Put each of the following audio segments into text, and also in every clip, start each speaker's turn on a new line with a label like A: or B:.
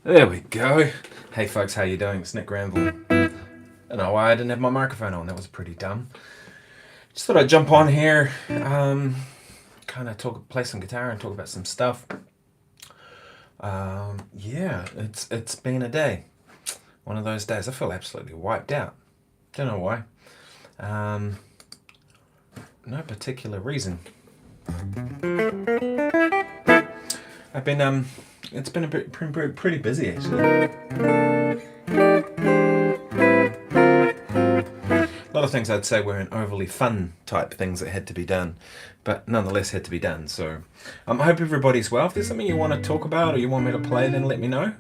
A: There we go. Hey folks, how you doing? It's Nick Granville. I don't know why I didn't have my microphone on. That was pretty dumb. Just thought I'd jump on here, kind of play some guitar and talk about some stuff. Yeah, it's been a day. One of those days. I feel absolutely wiped out. Don't know why. No particular reason. I've been it's been pretty busy actually. A lot of things I'd say weren't overly fun type things that had to be done, but nonetheless had to be done. So I hope everybody's well. If there's something you want to talk about or you want me to play, then let me know.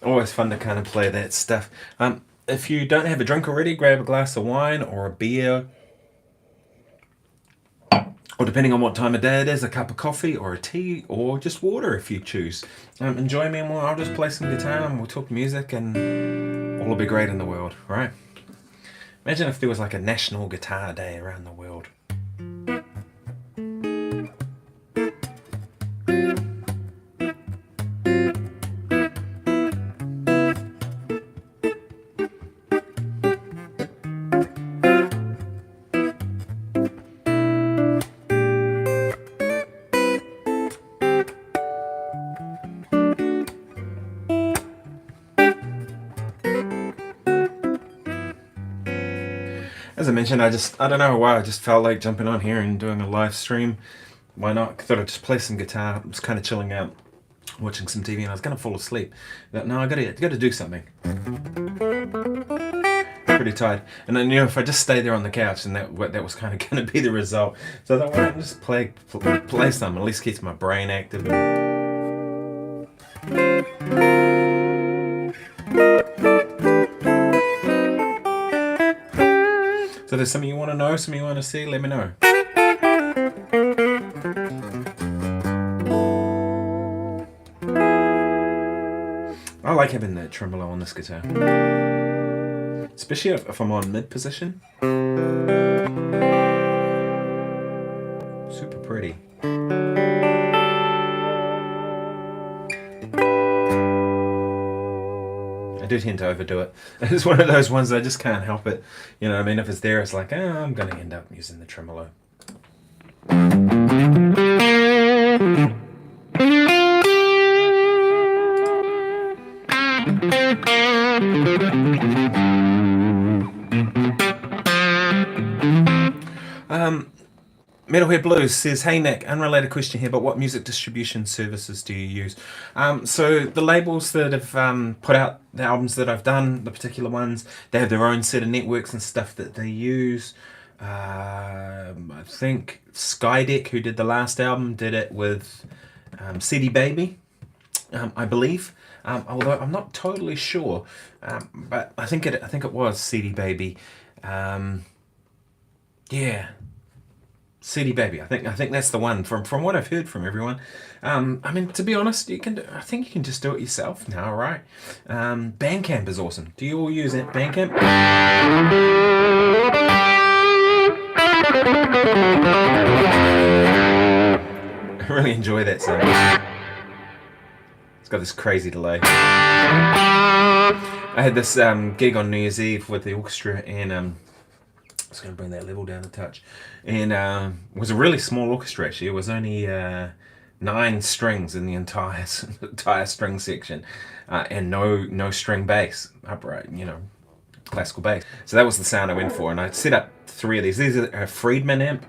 A: Always fun to kind of play that stuff. If you don't have a drink already, grab a glass of wine or a beer, or depending on what time of day it is, a cup of coffee or a tea or just water if you choose. Enjoy me and I'll just play some guitar and we'll talk music and all will be great in the world, right? Imagine if there was like a national guitar day around the world. As I mentioned, I don't know why, I just felt like jumping on here and doing a live stream. Why not? I thought I'd just play some guitar. I was kind of chilling out, watching some TV, and I was going to fall asleep. But no, I got to do something. Pretty tired. And then, if I just stay there on the couch, and that was kind of going to be the result. So I thought, why not just play some, at least keeps my brain active. So if there's something you want to know, something you want to see, let me know. I like having that tremolo on this guitar. Especially if I'm on mid position. Super pretty. I do tend to overdo it. It's one of those ones I just can't help it. You know what I mean? If it's there, it's like, I'm going to end up using the tremolo. Metalhead Blues says, hey Nick, unrelated question here, but what music distribution services do you use? So the labels that have put out the albums that I've done, the particular ones, they have their own set of networks and stuff that they use. I think Skydeck, who did the last album, did it with CD Baby, I believe. Although I'm not totally sure, but I think it was CD Baby. Yeah. CD Baby, I think that's the one from what I've heard from everyone. I mean, to be honest, I think you can just do it yourself now, right? Bandcamp is awesome. Do you all use it, Bandcamp? I really enjoy that sound. It's got this crazy delay. I had this gig on New Year's Eve with the orchestra, and just going to bring that level down a touch, and it was a really small orchestra actually. It was only 9 strings in the entire string section, and no string bass, upright, classical bass. So that was the sound I went for, and I set up 3 of these. These are a Friedman amp.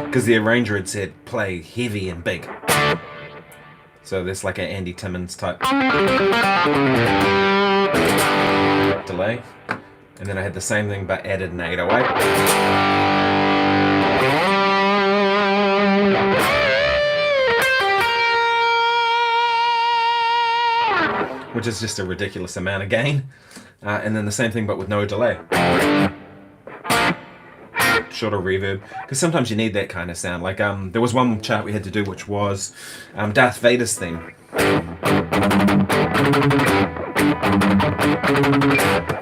A: Because the arranger had said play heavy and big. So there's like an Andy Timmons type delay. And then I had the same thing but added an 808. Which is just a ridiculous amount of gain. And then the same thing but with no delay. Shorter reverb, because sometimes you need that kind of sound. Like there was one chart we had to do which was Darth Vader's theme.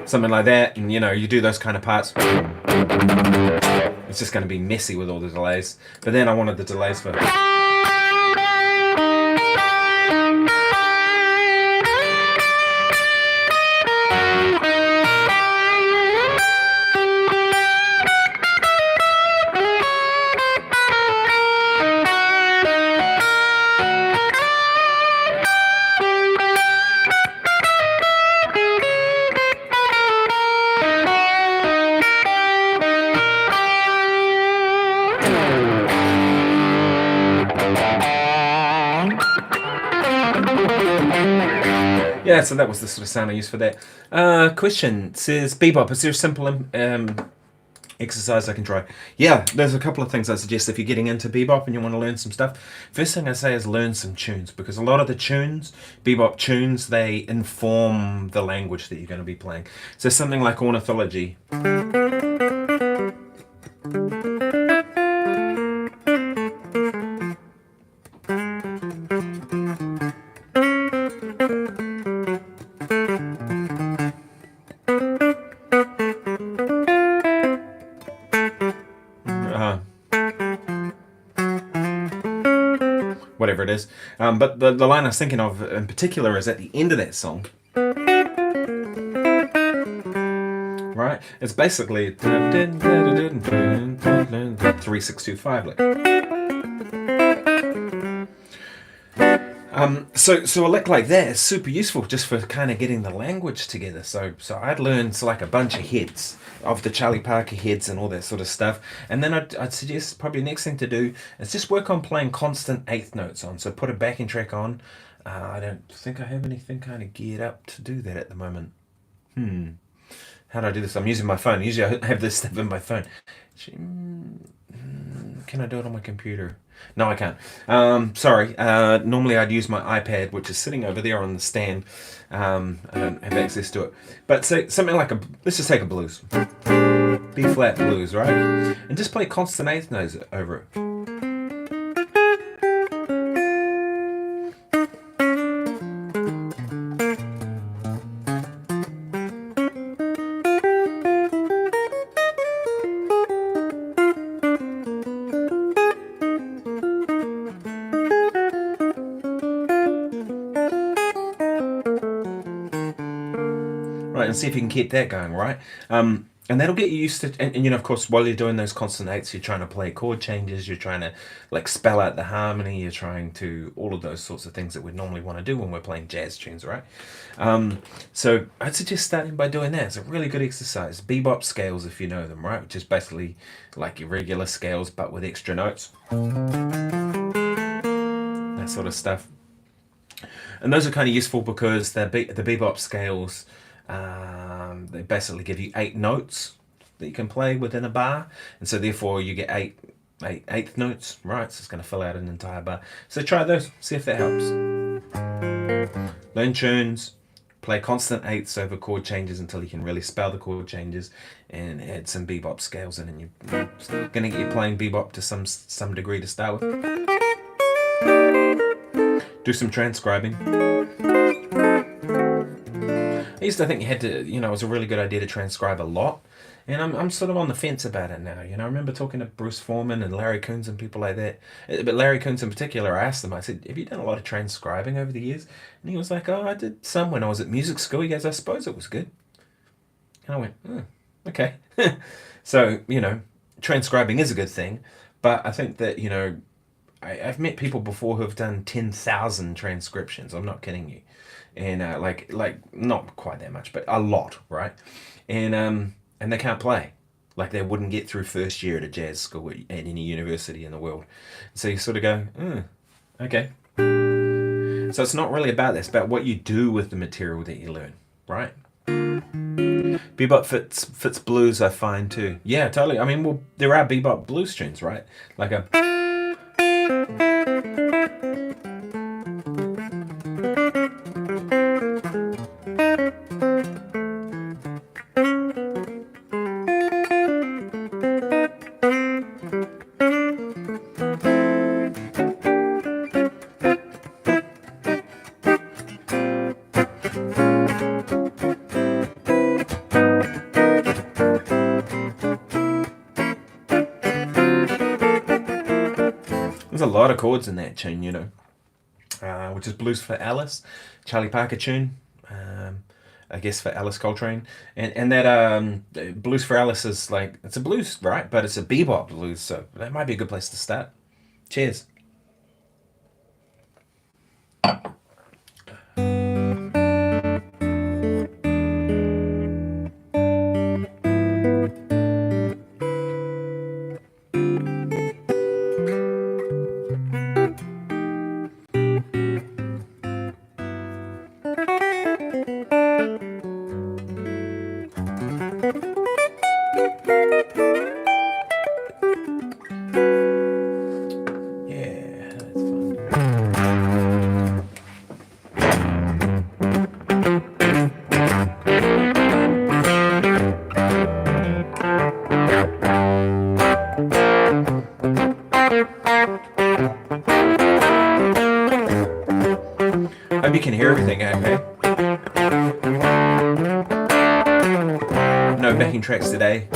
A: Something like that, and you do those kind of parts. It's just going to be messy with all the delays. But then I wanted the delays for... Yeah, so that was the sort of sound I used for that. Question says, bebop, is there a simple exercise I can try? Yeah, there's a couple of things I suggest if you're getting into bebop and you want to learn some stuff. First thing I say is learn some tunes, because a lot of the tunes, bebop tunes, they inform the language that you're going to be playing. So something like ornithology. Whatever it is. But the line I was thinking of in particular is at the end of that song. Right? It's basically 3-6-2-5. So a lick like that is super useful just for kind of getting the language together. So I'd learn like a bunch of heads of the Charlie Parker heads and all that sort of stuff. And then I'd suggest probably next thing to do is just work on playing constant eighth notes on. So put a backing track on. I don't think I have anything kind of geared up to do that at the moment. How do I do this? I'm using my phone. Usually I have this stuff in my phone. Can I do it on my computer? No, I can't. Sorry. Normally I'd use my iPad, which is sitting over there on the stand. I don't have access to it. But say something like let's just take a blues. B flat blues, right? And just play constant eighth notes over it. Right, and see if you can keep that going, right? And that'll get you used to, and of course, while you're doing those constant eighths, you're trying to play chord changes, you're trying to like spell out the harmony, you're trying to all of those sorts of things that we'd normally want to do when we're playing jazz tunes, right? So I'd suggest starting by doing that. It's a really good exercise. Bebop scales, if you know them, right? Which is basically like your regular scales, but with extra notes. That sort of stuff. And those are kind of useful because the bebop scales, they basically give you 8 notes that you can play within a bar, and so therefore you get eighth notes, right? So it's going to fill out an entire bar. So try those, see if that helps. Learn tunes, play constant eighths over chord changes until you can really spell the chord changes, and add some bebop scales in, and you're going to get you playing bebop to some degree to start with. Do some transcribing. I used to think you had to, it was a really good idea to transcribe a lot. And I'm sort of on the fence about it now. I remember talking to Bruce Foreman and Larry Coons and people like that. But Larry Coons in particular, I asked him, I said, have you done a lot of transcribing over the years? And he was like, oh, I did some when I was at music school. He goes, I suppose it was good. And I went, okay. So, transcribing is a good thing. But I think that, I've met people before who have done 10,000 transcriptions. I'm not kidding you. And like not quite that much, but a lot, right? And they can't play. Like they wouldn't get through first year at a jazz school at any university in the world. So you sort of go, okay. So it's not really about that. It's about what you do with the material that you learn, right? Bebop fits blues, I find, too. Yeah, totally. I mean, well, there are bebop blues tunes, right? Like a... There's a lot of chords in that tune, you know, which is Blues for Alice, Charlie Parker tune, I guess for Alice Coltrane, and that Blues for Alice is like, it's a blues, right? But it's a bebop blues, so that might be a good place to start. Cheers. Hope you can hear everything, okay? No backing tracks today.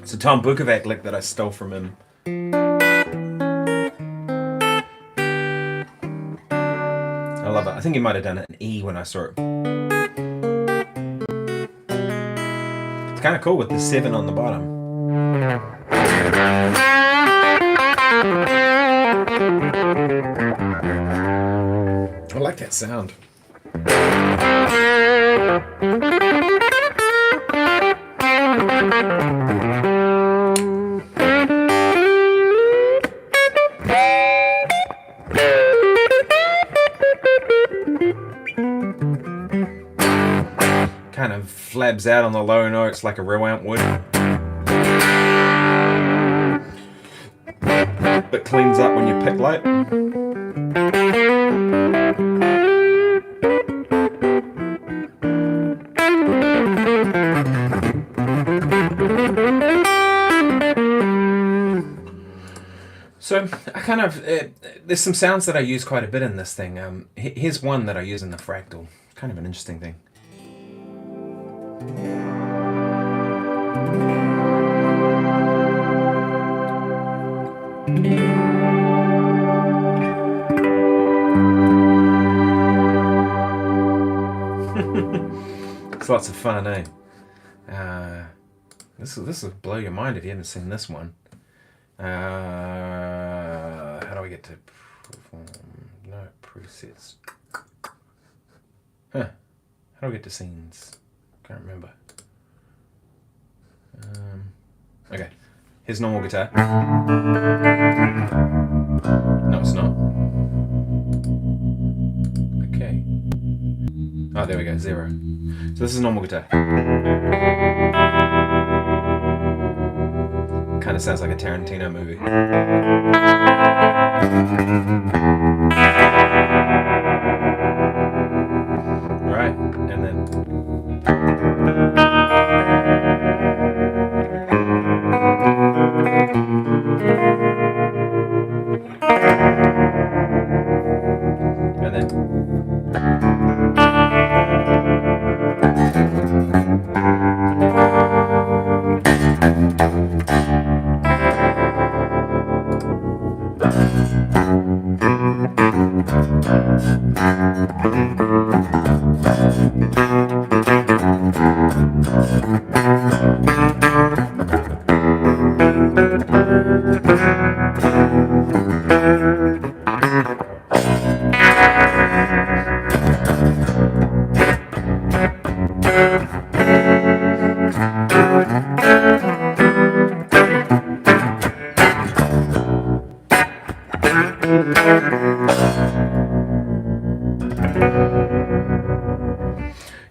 A: It's a Tom Bukovac lick that I stole from him. I love it. I think he might have done it in E when I saw it. It's kind of cool with the 7 on the bottom. I like that sound. Kind of flabs out on the low notes like a real amp would. But cleans up when you pick light. So I kind of, there's some sounds that I use quite a bit in this thing. Here's one that I use in the fractal. Kind of an interesting thing. It's lots of fun, eh? This will blow your mind if you haven't seen this one. How do I get to perform? No, presets. Huh. How do I get to scenes? Can't remember. Okay. Here's normal guitar. No, it's not. Okay. Oh, there we go, 0. So this is normal guitar. Kind of sounds like a Tarantino movie. Right, and then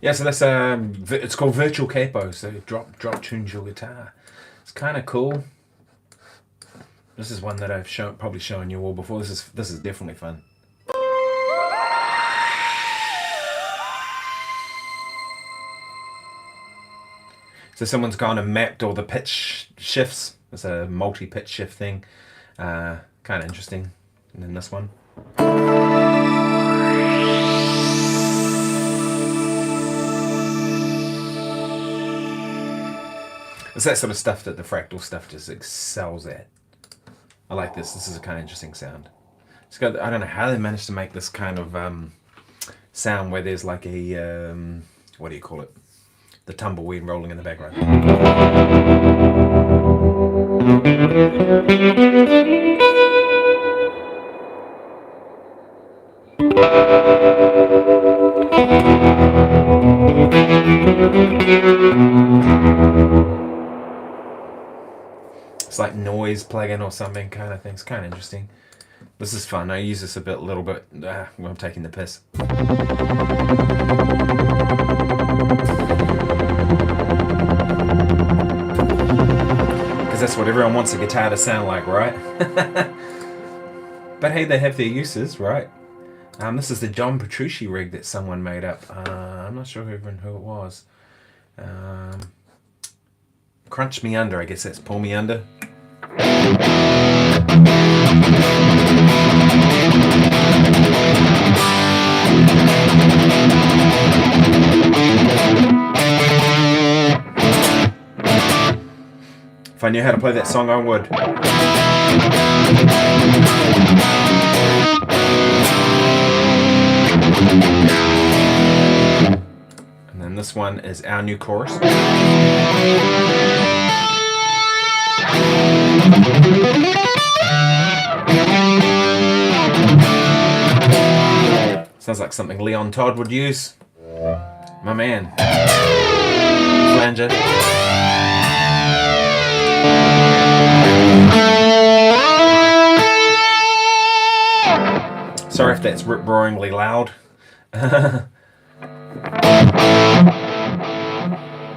A: Yeah, so that's it's called virtual capo. So drop tunes your guitar. It's kind of cool. This is one that I've probably shown you all before. This is definitely fun. So someone's gone and mapped all the pitch shifts. It's a multi-pitch shift thing. Kind of interesting. And then this one. It's that sort of stuff that the fractal stuff just excels at. I like this. This is a kind of interesting sound. It's got, I don't know how they managed to make this kind of sound where there's like a, what do you call it? The tumbleweed rolling in the background. It's like noise plugin or something kind of thing. It's kind of interesting. This is fun. I use this a little bit when I'm taking the piss. Because that's what everyone wants a guitar to sound like, right? But hey, they have their uses, right? This is the John Petrucci rig that someone made up. I'm not sure even who it was. Crunch Me Under, I guess that's Pull Me Under. If I knew how to play that song, I would. And then this one is Our New Chorus. Sounds like something Leon Todd would use. My man. Flanger. Sorry if that's rip-roaringly loud. Oh,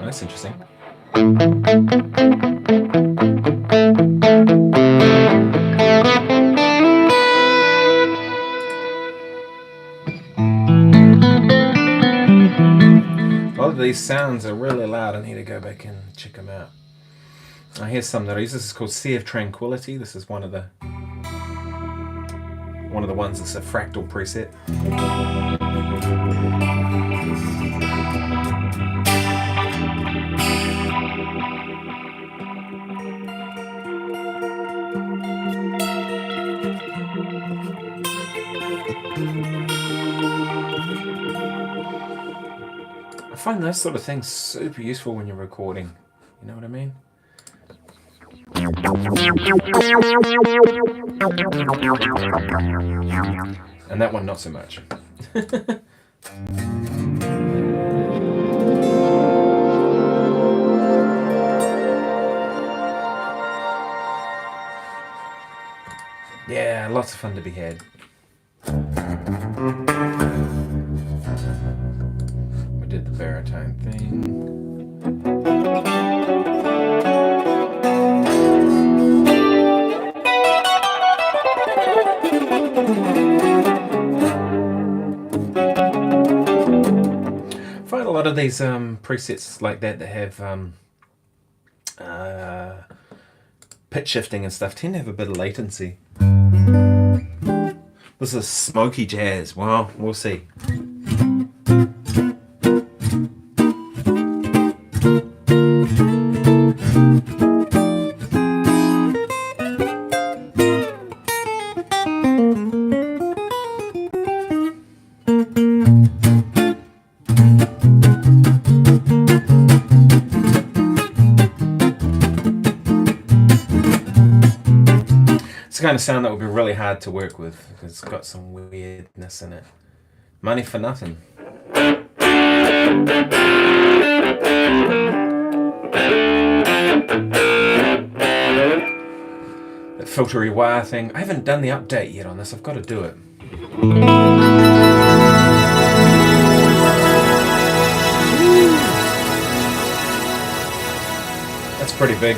A: that's interesting. A lot of these sounds are really loud. I need to go back and check them out. Here's some that I use. This is called Sea of Tranquility. This is one of the ones that's a fractal preset. I find those sort of things super useful when you're recording. You know what I mean? And that one not so much. Yeah, lots of fun to be had. We did the baritone thing. I find a lot of these presets like that have pitch shifting and stuff tend to have a bit of latency. This is smoky jazz. Well, we'll see. It's the kind of sound that would be really hard to work with because it's got some weirdness in it. Money for nothing. That filtery wire thing. I haven't done the update yet on this. I've got to do it. That's pretty big.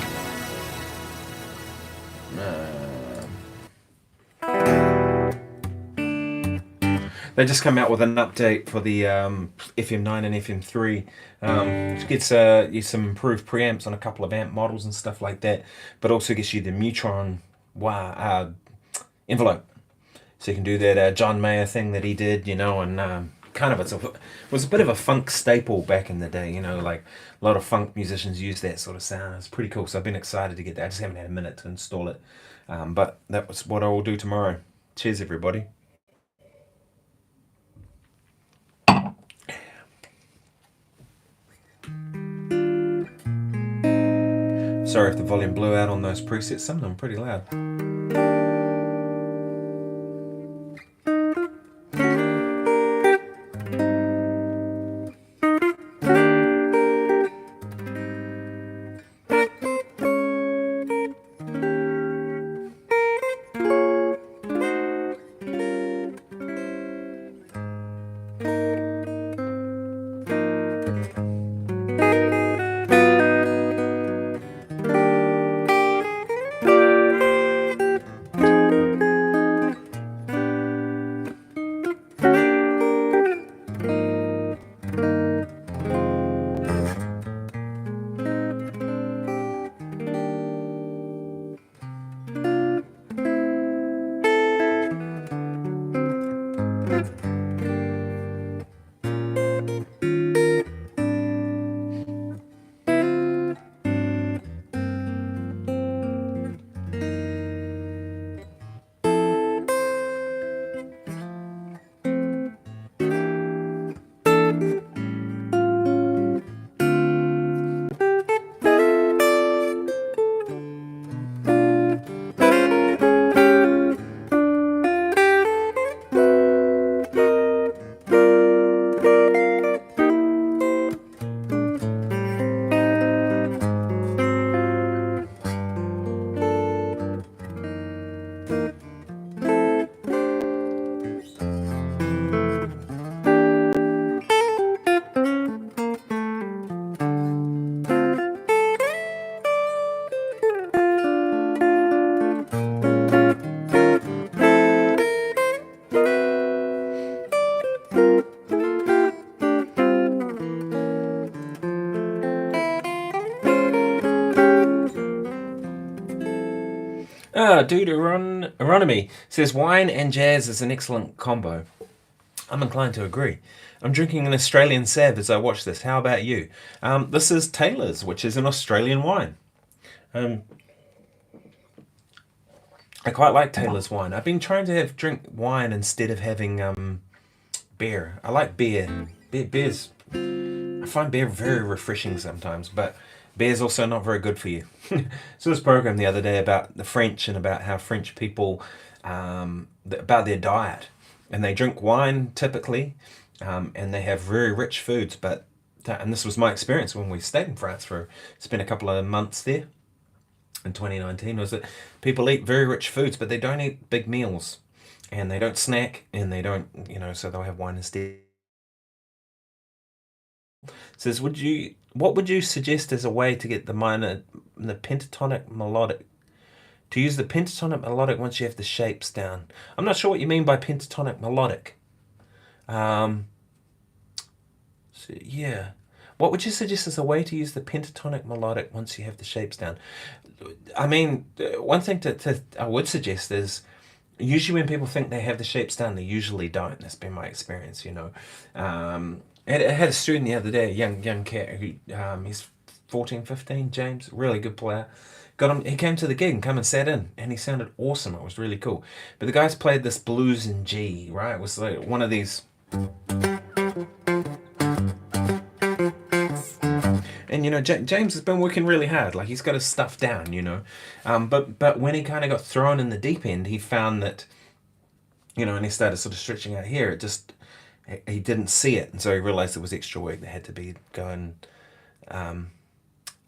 A: They just come out with an update for the FM9 and FM3, which gets you some improved preamps on a couple of amp models and stuff like that, but also gets you the Neutron wire envelope, so you can do that John Mayer thing that he did, you know, and kind of it was a bit of a funk staple back in the day, you know, like a lot of funk musicians use that sort of sound. It's pretty cool, so I've been excited to get that. I just haven't had a minute to install it, but that was what I will do tomorrow. Cheers, everybody. Sorry if the volume blew out on those presets, some of them are pretty loud. Deuteronomy says wine and jazz is an excellent combo. I'm inclined to agree. I'm drinking an Australian Sav as I watch this. How about you? This is Taylor's, which is an Australian wine. I quite like Taylor's wine. I've been trying to drink wine instead of having beer. I like beer. Beer's I find beer very refreshing sometimes, but beer's also not very good for you. So this program the other day about the French and about how French people, about their diet, and they drink wine typically, and they have very rich foods, and this was my experience when we stayed in France spent a couple of months there in 2019, was that people eat very rich foods, but they don't eat big meals, and they don't snack, and they don't, so they'll have wine instead. Says, what would you suggest as a way to get the pentatonic melodic? To use the pentatonic melodic once you have the shapes down. I'm not sure what you mean by pentatonic melodic. So yeah. What would you suggest as a way to use the pentatonic melodic once you have the shapes down? I mean, one thing I would suggest is, usually when people think they have the shapes down, they usually don't. That's been my experience, I had a student the other day, a young cat, who he's 14, 15, James, really good player. Got him. He came to the gig and come and sat in, and he sounded awesome. It was really cool. But the guys played this blues in G, right? It was like one of these, and you know, James has been working really hard. Like, he's got his stuff down, you know. But when he kind of got thrown in the deep end, he found that, you know, and he started sort of stretching out here, it just, he didn't see it. And so he realized there was extra work that had to be going.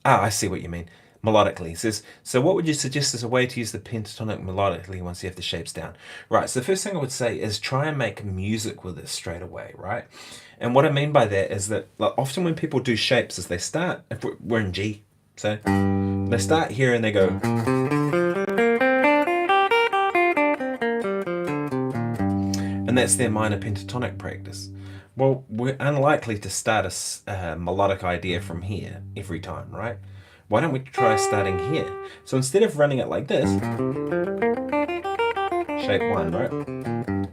A: I see what you mean. Melodically. He says, so what would you suggest as a way to use the pentatonic melodically once you have the shapes down? Right, so the first thing I would say is try and make music with it straight away, right? And what I mean by that is that, like, often when people do shapes is they start, if we're in G, so they start here and they go, and that's their minor pentatonic practice. Well, we're unlikely to start a melodic idea from here every time, right? Why don't we try starting here? So instead of running it like this, shape 1, right?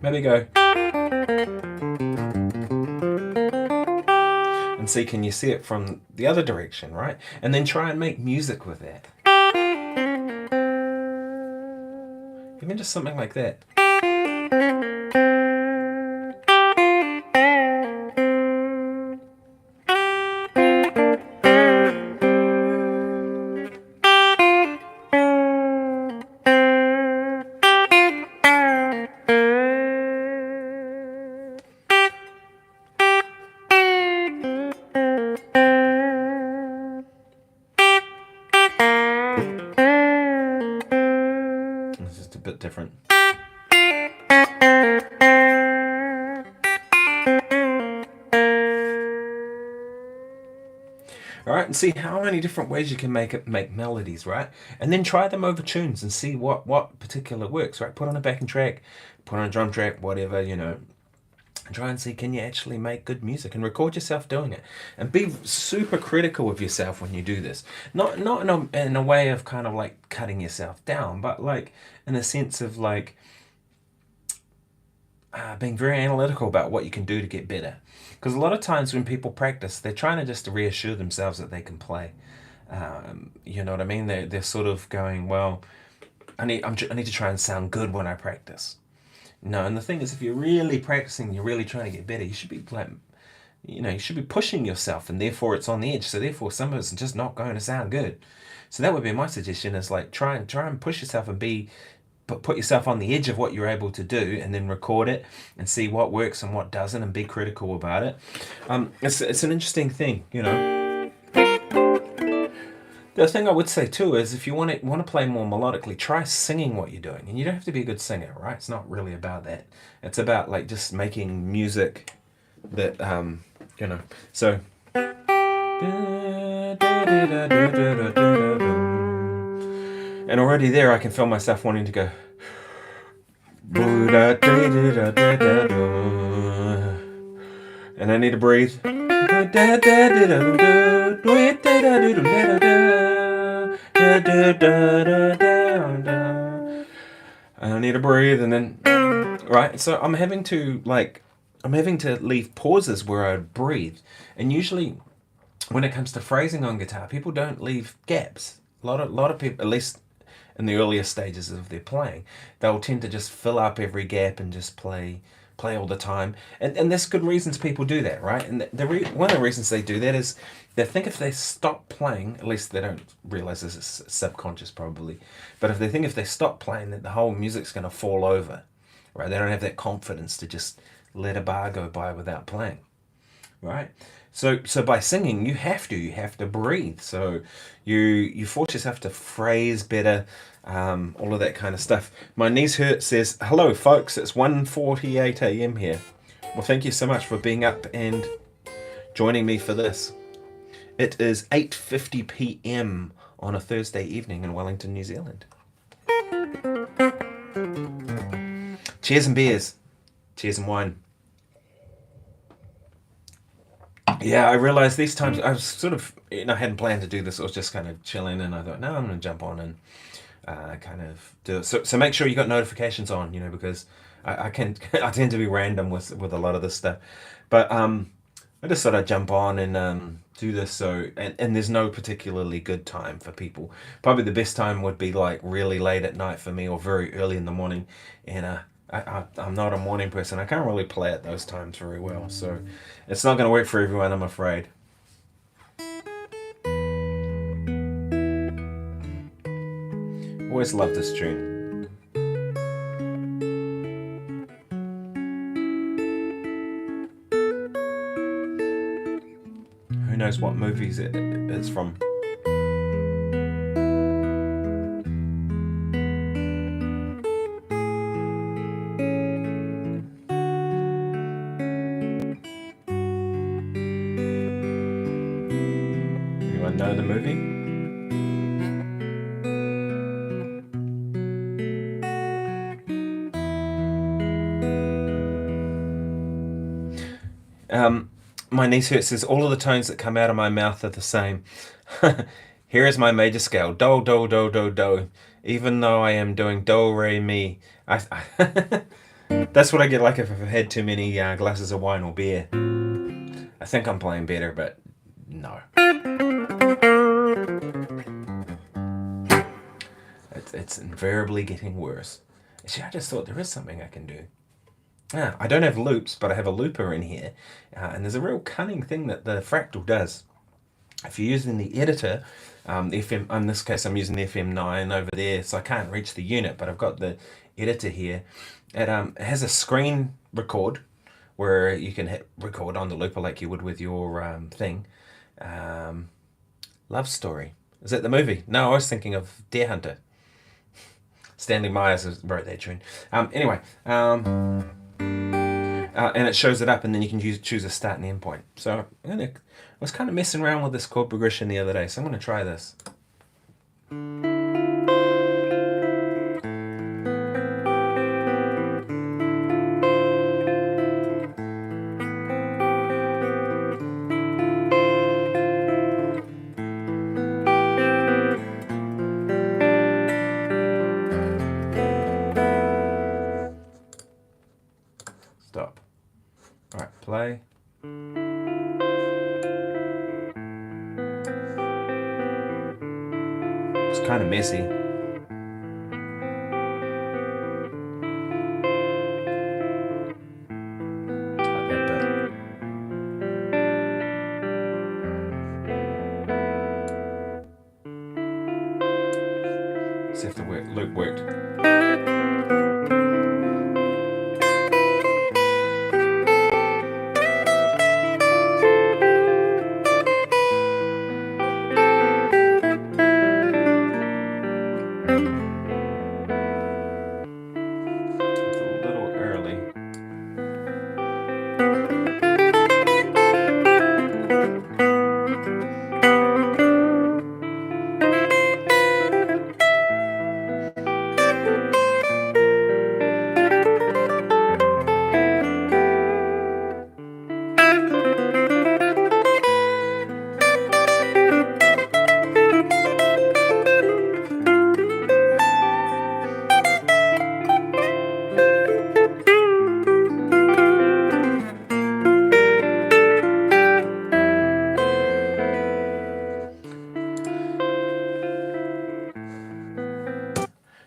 A: Maybe go, and see, can you see it from the other direction, right? And then try and make music with that. Even just something like that. Different. All right, and see how many different ways you can make melodies, right? And then try them over tunes and see what particular works, right? Put on a backing track, put on a drum track, whatever, you know. And try and see, can you actually make good music, and record yourself doing it, and be super critical of yourself when you do this. Not in a way of kind of like cutting yourself down, but like in a sense of like being very analytical about what you can do to get better. Because a lot of times when people practice, they're trying to just reassure themselves that they can play. You know what I mean? They're sort of going, well, I need to try and sound good when I practice. No, and the thing is, if you're really practicing, you're really trying to get better, you should be like, you know, you should be pushing yourself, and therefore it's on the edge. So therefore some of it's just not going to sound good. So that would be my suggestion, is like try and push yourself and put yourself on the edge of what you're able to do, and then record it and see what works and what doesn't, and be critical about it. It's an interesting thing, you know. The thing I would say too is, if you want to play more melodically, try singing what you're doing. And you don't have to be a good singer, right? It's not really about that. It's about like just making music that, you know. So, and already there I can feel myself wanting to go. And I need to breathe. I need to breathe, and then, right? So I'm having to leave pauses where I breathe. And usually when it comes to phrasing on guitar, people don't leave gaps. A lot of people, at least in the earlier stages of their playing, they'll tend to just fill up every gap and just play all the time, and there's good reasons people do that, right? And one of the reasons they do that is they think if they stop playing, at least they don't realize this is subconscious probably, but if they stop playing, that the whole music's going to fall over, right? They don't have that confidence to just let a bar go by without playing, right? So by singing, you have to breathe. So you force yourself to phrase better, all of that kind of stuff. My knees hurt says, hello folks, it's 1:48 a.m. here. Well, thank you so much for being up and joining me for this. It is 8:50 p.m. on a Thursday evening in Wellington, New Zealand. Cheers and beers. Cheers and wine. Yeah, I realized these times I was sort of, I hadn't planned to do this. I was just kind of chilling, and I thought, no, I'm going to jump on and kind of do it. So make sure you got notifications on, because I tend to be random with a lot of this stuff. But I just thought I'd jump on and do this. So and there's no particularly good time for people. Probably the best time would be like really late at night for me, or very early in the morning. And I'm not a morning person. I can't really play at those times very well. So it's not going to work for everyone, I'm afraid. Always loved this tune. Who knows what movies it's from? Anyone know the movie? My niece Hurt says, all of the tones that come out of my mouth are the same. Here is my major scale. Do, do, do, do, do. Even though I am doing do, re, mi. That's what I get like if I've had too many glasses of wine or beer. I think I'm playing better, but no. It's invariably getting worse. Actually, I just thought there is something I can do. I don't have loops, but I have a looper in here. And there's a real cunning thing that the Fractal does. If you're using the editor, FM, in this case I'm using the FM9 over there, so I can't reach the unit, but I've got the editor here. It has a screen record, where you can hit record on the looper like you would with your thing. Love Story. Is that the movie? No, I was thinking of Deer Hunter. Stanley Myers wrote that tune. Anyway, and it shows it up, and then you can choose a start and end point. So I was kind of messing around with this chord progression the other day, so I'm going to try this. Stop. All right, play. It's kind of messy. Like that bit. See if the loop worked.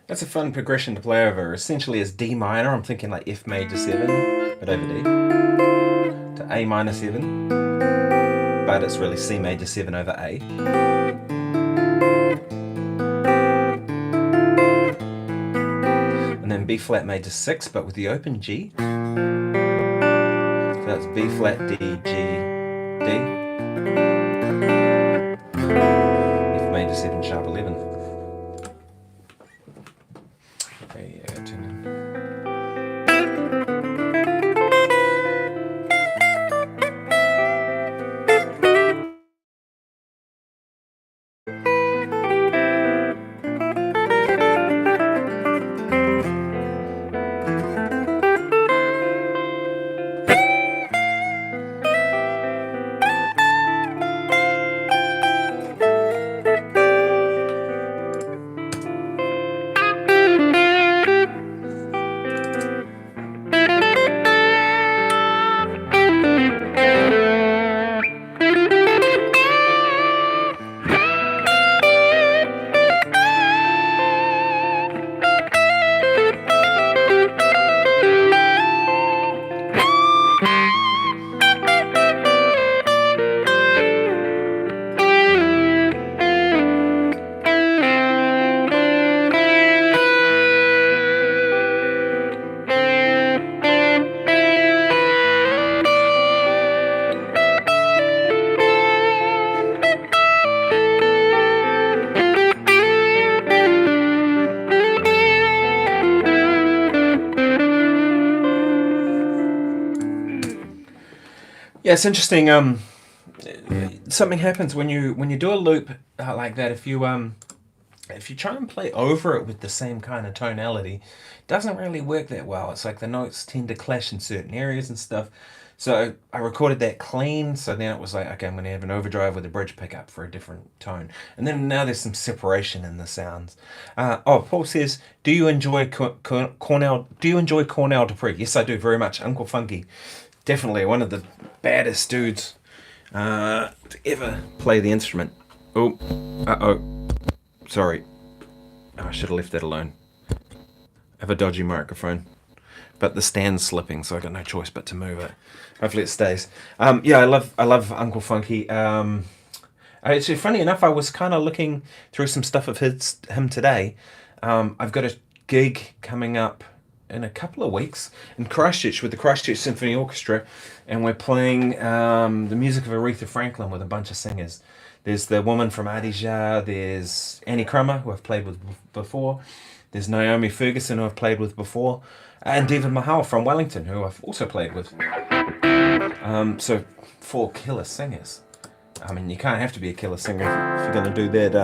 A: That's a fun progression to play over. Essentially it's D minor, I'm thinking like F major 7, but over D, to A minor 7, but it's really C major 7 over A. And then B flat major 6, but with the open G. So that's B flat, D, G, D. F major 7 sharp 11. Yeah, it's interesting. Something happens when you do a loop like that. If you try and play over it with the same kind of tonality, it doesn't really work that well. It's like the notes tend to clash in certain areas and stuff. So I recorded that clean, so then it was like, okay, I'm going to have an overdrive with a bridge pickup for a different tone. And then now there's some separation in the sounds. Paul says, do you enjoy Cornell? Do you enjoy Cornell Dupree? Yes, I do very much. Uncle Funky, definitely one of the baddest dudes to ever play the instrument. Oh, sorry. Oh, I should have left that alone. I have a dodgy microphone, but the stand's slipping, so I got no choice but to move it. Hopefully it stays. Yeah, I love Uncle Funky. Actually, funny enough, I was kind of looking through some stuff of him today. I've got a gig coming up in a couple of weeks in Christchurch with the Christchurch Symphony Orchestra, and we're playing the music of Aretha Franklin with a bunch of singers. There's the woman from Adija, there's Annie Crummer, who I've played with before, there's Naomi Ferguson, who I've played with before, and David Mahal from Wellington, who I've also played with. So 4 killer singers. I mean, you can't have to be a killer singer if you're going to do that.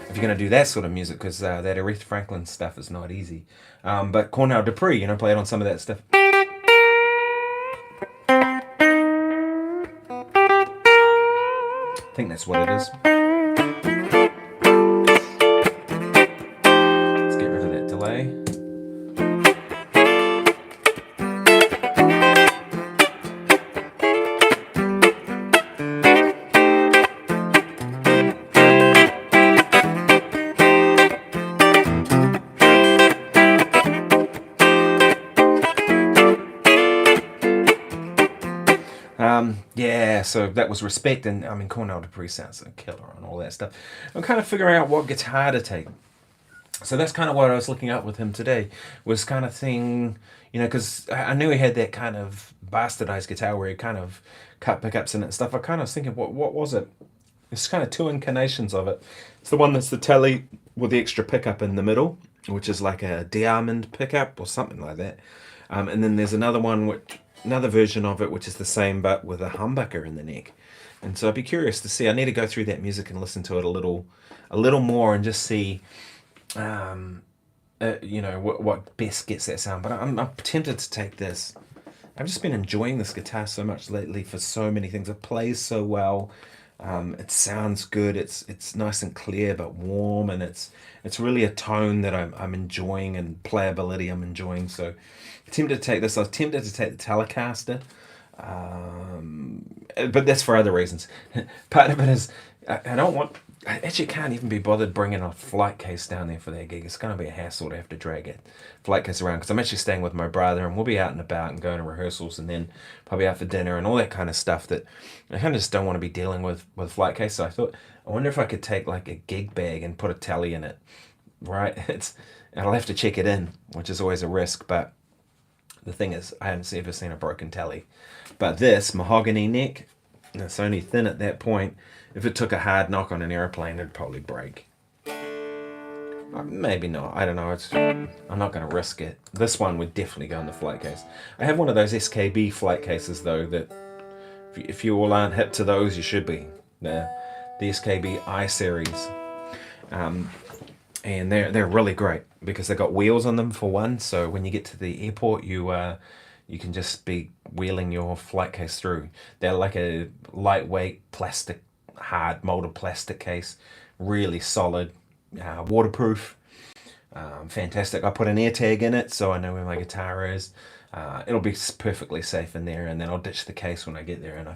A: If you're going to do that sort of music, because that Aretha Franklin stuff is not easy. But Cornell Dupree, played on some of that stuff. I think that's what it is. Let's get rid of that delay. Yeah, so that was Respect, and I mean Cornell Dupree sounds a killer and all that stuff. I'm kind of figuring out what guitar to take. So that's kind of what I was looking up with him today, was kind of thing, because I knew he had that kind of bastardized guitar where he kind of cut pickups in it and stuff. I kind of was thinking, what was it? It's kind of 2 incarnations of it. It's the one that's the telly with the extra pickup in the middle, which is like a diamond pickup or something like that. And then there's another version of it which is the same but with a humbucker in the neck. And so I'd be curious to see. I need to go through that music and listen to it a little more and just see what best gets that sound. But I'm tempted to take this. I've just been enjoying this guitar so much lately for so many things. It plays so well. It sounds good. It's nice and clear but warm, and it's really a tone that I'm enjoying, and playability I'm enjoying. So I'm tempted to take this. I was tempted to take the Telecaster, but that's for other reasons. Part of it is I actually can't even be bothered bringing a flight case down there for that gig. It's going to be a hassle to have to drag a flight case around, because I'm actually staying with my brother, and we'll be out and about and going to rehearsals and then probably out for dinner and all that kind of stuff that I kind of just don't want to be dealing with flight case. So I thought, I wonder if I could take like a gig bag and put a telly in it, right? I'll have to check it in, which is always a risk, but the thing is, I haven't ever seen a broken telly. But this mahogany neck, it's only thin at that point. If it took a hard knock on an airplane, it'd probably break. Maybe not. I don't know. I'm not going to risk it. This one would definitely go in the flight case. I have one of those SKB flight cases, though, that if you all aren't hip to those, you should be. The SKB I series. And they're really great because they've got wheels on them, for one. So when you get to the airport, you can just be wheeling your flight case through. They're like a lightweight plastic, hard molded plastic case, really solid, waterproof, fantastic. I put an air tag in it so I know where my guitar is. It'll be perfectly safe in there, and then I'll ditch the case when I get there. And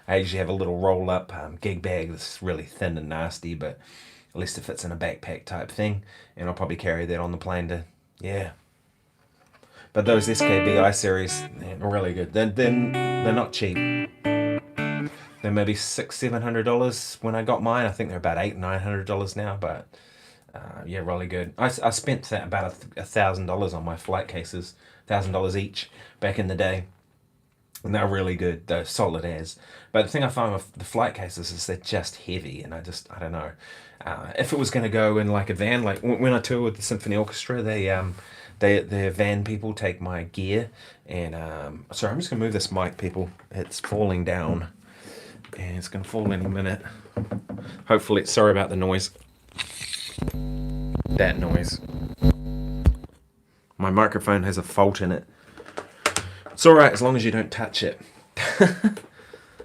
A: I usually have a little roll up gig bag that's really thin and nasty, but at least it fits in a backpack type thing, and I'll probably carry that on the plane But those SKB I series, they're really good. They're not cheap. They're maybe $600-700 when I got mine. I think they're about $800-900 now, but really good. I spent about $1,000 on my flight cases, $1,000 each back in the day. And they're really good. They're solid as. But the thing I find with the flight cases is they're just heavy, and I don't know. If it was going to go in like a van, like when I tour with the symphony orchestra, their van people take my gear, and sorry, I'm just gonna move this mic, people. It's falling down, and it's gonna fall any minute. Hopefully, sorry about the noise. That noise. My microphone has a fault in it. It's alright as long as you don't touch it.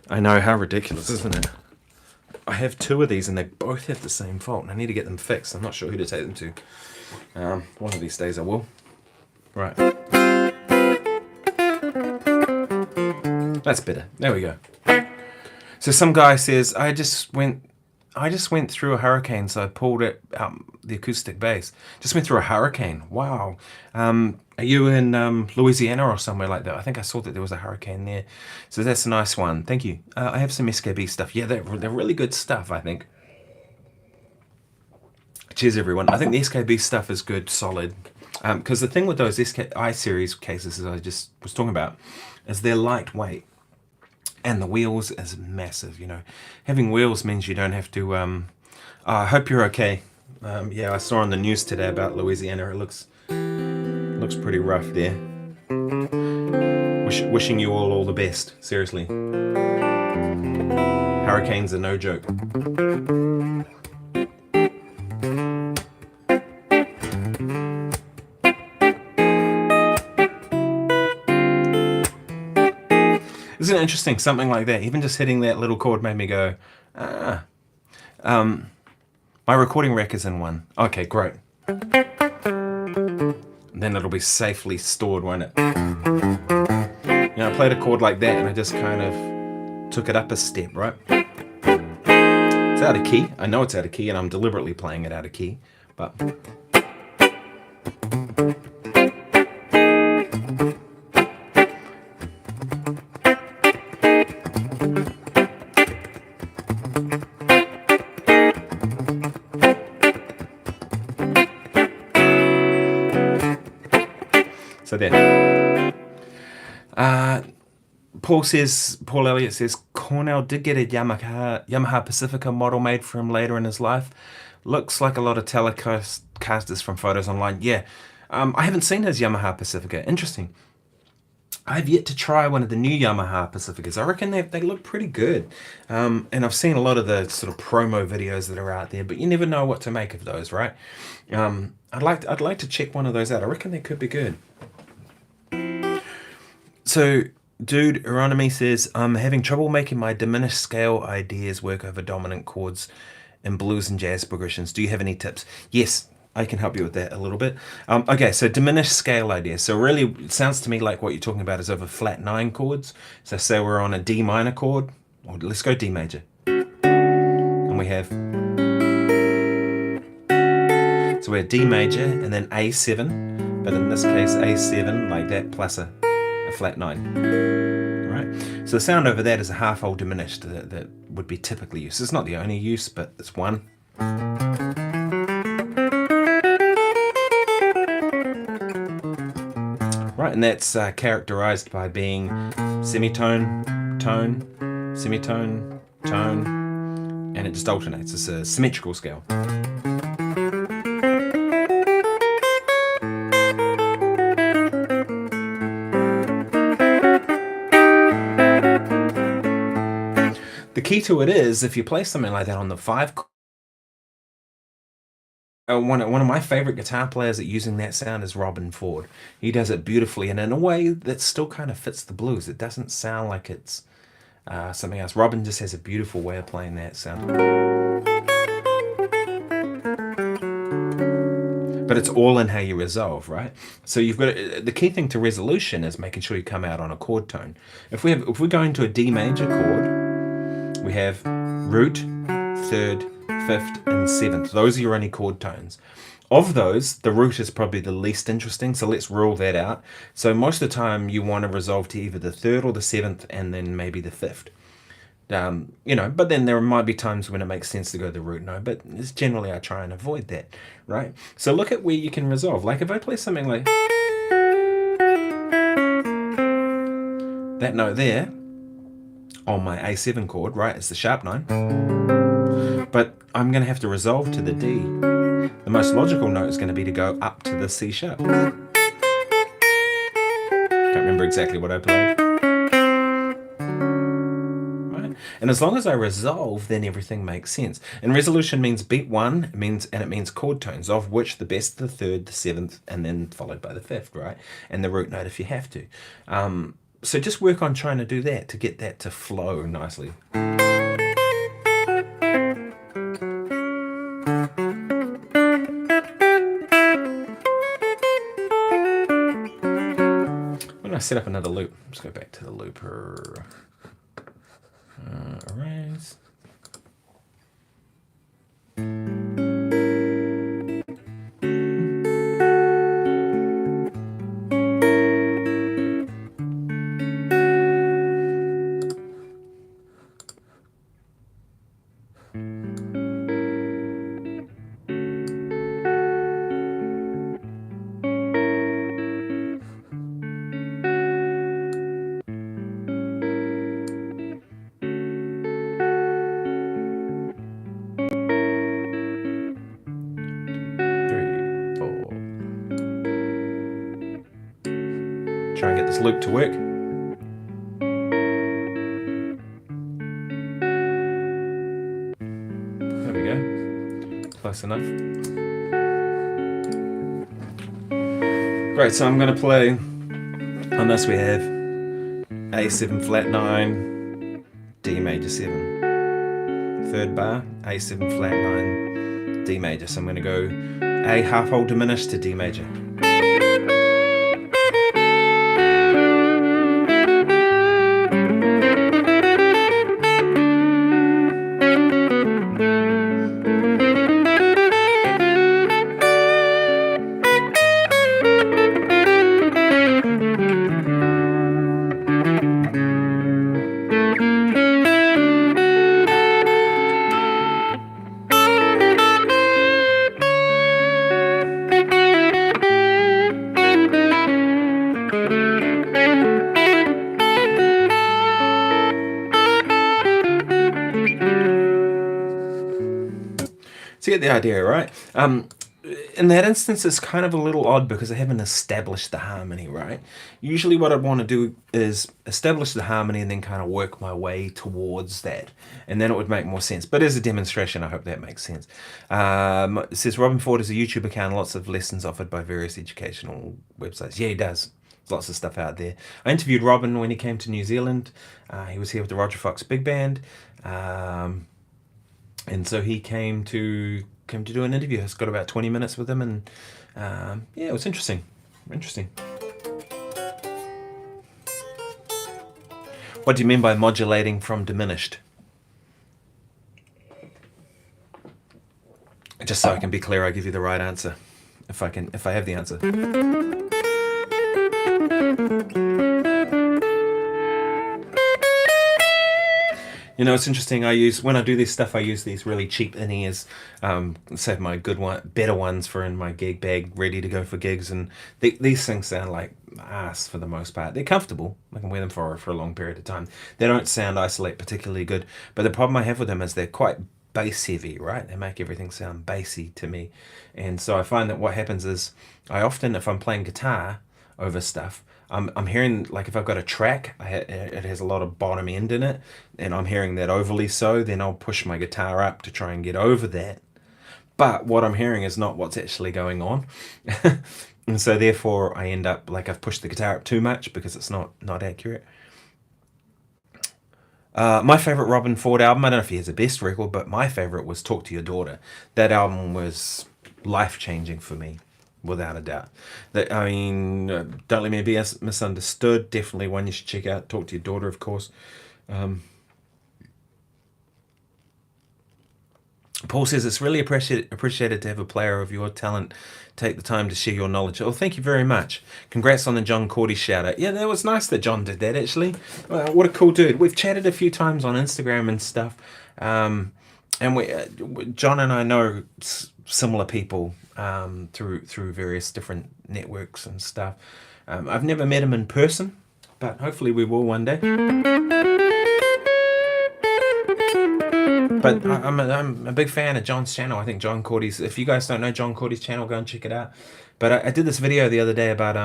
A: I know, how ridiculous, isn't it? I have two of these and they both have the same fault, and I need to get them fixed. I'm not sure who to take them to. One of these days I will. Right. That's better. There we go. So some guy says, I just went through a hurricane, so I pulled it out, the acoustic bass. Just went through a hurricane. Wow. Are you in Louisiana or somewhere like that? I think I saw that there was a hurricane there. So that's a nice one. Thank you. I have some SKB stuff. Yeah, they're really good stuff, I think. Cheers, everyone. I think the SKB stuff is good, solid. Because the thing with those I series cases, as I just was talking about, is they're lightweight. And the wheels is massive, you know. Having wheels means you don't have to... I hope you're okay. Yeah, I saw on the news today about Louisiana. It looks pretty rough there. Wishing you all the best, seriously. Hurricanes are no joke. Isn't it interesting? Something like that. Even just hitting that little chord made me go, ah. My recording rack is in one. Okay, great. Then it'll be safely stored, won't it? You know, I played a chord like that and I just kind of took it up a step, right? It's out of key. I know it's out of key and I'm deliberately playing it out of key, but... So there. Paul Elliott says, Cornell did get a Yamaha Pacifica model made for him later in his life. Looks like a lot of Telecasters from photos online. Yeah, I haven't seen his Yamaha Pacifica. Interesting. I've yet to try one of the new Yamaha Pacificas. I reckon they look pretty good. And I've seen a lot of the sort of promo videos that are out there, but you never know what to make of those, right? I'd like to check one of those out. I reckon they could be good. So, dude, Eronimi says, I'm having trouble making my diminished scale ideas work over dominant chords in blues and jazz progressions. Do you have any tips? Yes, I can help you with that a little bit. Okay, so diminished scale ideas. So really, it sounds to me like what you're talking about is over flat 9 chords. So say we're on a D minor chord, or let's go D major. And we have... So we're D major and then A7, but in this case A7 like that plus a flat 9. Right? So the sound over that is a half hole diminished that would be typically used. It's not the only use, but it's one. Right, and that's characterized by being semitone, tone, semitone, tone, and it just alternates. It's a symmetrical scale. The key to it is, if you play something like that on the 5 chord, one of my favorite guitar players at using that sound is Robin Ford. He does it beautifully and in a way that still kind of fits the blues. It doesn't sound like it's something else. Robin just has a beautiful way of playing that sound. But it's all in how you resolve, right? So you've got the key thing to resolution is making sure you come out on a chord tone. If we go into a D major chord, we have root, third, 5th and 7th. Those are your only chord tones. Of those, the root is probably the least interesting, so let's rule that out. So most of the time you want to resolve to either the 3rd or the 7th and then maybe the 5th. You know, but then there might be times when it makes sense to go the root note, but it's generally I try and avoid that, right? So look at where you can resolve. Like if I play something like that note there on my A7 chord, right, is the sharp 9. But I'm going to have to resolve to the D. The most logical note is going to be to go up to the C sharp. Can't remember exactly what I played. Right? And as long as I resolve, then everything makes sense. And resolution means beat 1, and it means chord tones, of which the best, the third, the seventh, and then followed by the fifth, right? And the root note if you have to. So just work on trying to do that, to get that to flow nicely. When I set up another loop, let's go back to the looper. Erase. Try and get this loop to work. There we go. Close enough. Great, so I'm going to play, on this we have A7 flat 9, D major 7. Third bar, A7 flat 9, D major. So I'm going to go A half whole diminished to D major. So you get the idea, right? In that instance, it's kind of a little odd because I haven't established the harmony, right? Usually what I'd want to do is establish the harmony and then kind of work my way towards that. And then it would make more sense. But as a demonstration, I hope that makes sense. It says, Robin Ford has a YouTube account, lots of lessons offered by various educational websites. Yeah, he does. There's lots of stuff out there. I interviewed Robin when he came to New Zealand. He was here with the Roger Fox Big Band. And so he came to do an interview. It's got about 20 minutes with him, and yeah, it was interesting. What do you mean by modulating from diminished? Just so I can be clear, I give you the right answer, if I have the answer. You know, it's interesting. When I do this stuff, I use these really cheap in-ears. Save my better ones for in my gig bag, ready to go for gigs. And these things sound like ass for the most part. They're comfortable. I can wear them for a long period of time. They don't isolate particularly good. But the problem I have with them is they're quite bass heavy, right? They make everything sound bassy to me. And so I find that what happens is I often, if I'm playing guitar over stuff, I'm hearing, like if I've got a track, it has a lot of bottom end in it, and I'm hearing that overly so, then I'll push my guitar up to try and get over that. But what I'm hearing is not what's actually going on. And so therefore I end up like I've pushed the guitar up too much because it's not accurate. My favorite Robin Ford album, I don't know if he has a best record, but my favorite was Talk to Your Daughter. That album was life-changing for me. Without a doubt. Don't Let Me Be Misunderstood. Definitely one you should check out. Talk to Your Daughter, of course. Paul says it's really appreciated to have a player of your talent take the time to share your knowledge. Oh, thank you very much. Congrats on the John Cordy shout out. Yeah, that was nice that John did that, actually. What a cool dude. We've chatted a few times on Instagram and stuff. And John and I know similar people through various different networks and stuff. I've never met him in person, but hopefully we will one day. But I'm a big fan of John's channel. I think John Cordy's, if you guys don't know John Cordy's channel, go and check it out. But I did this video the other day about,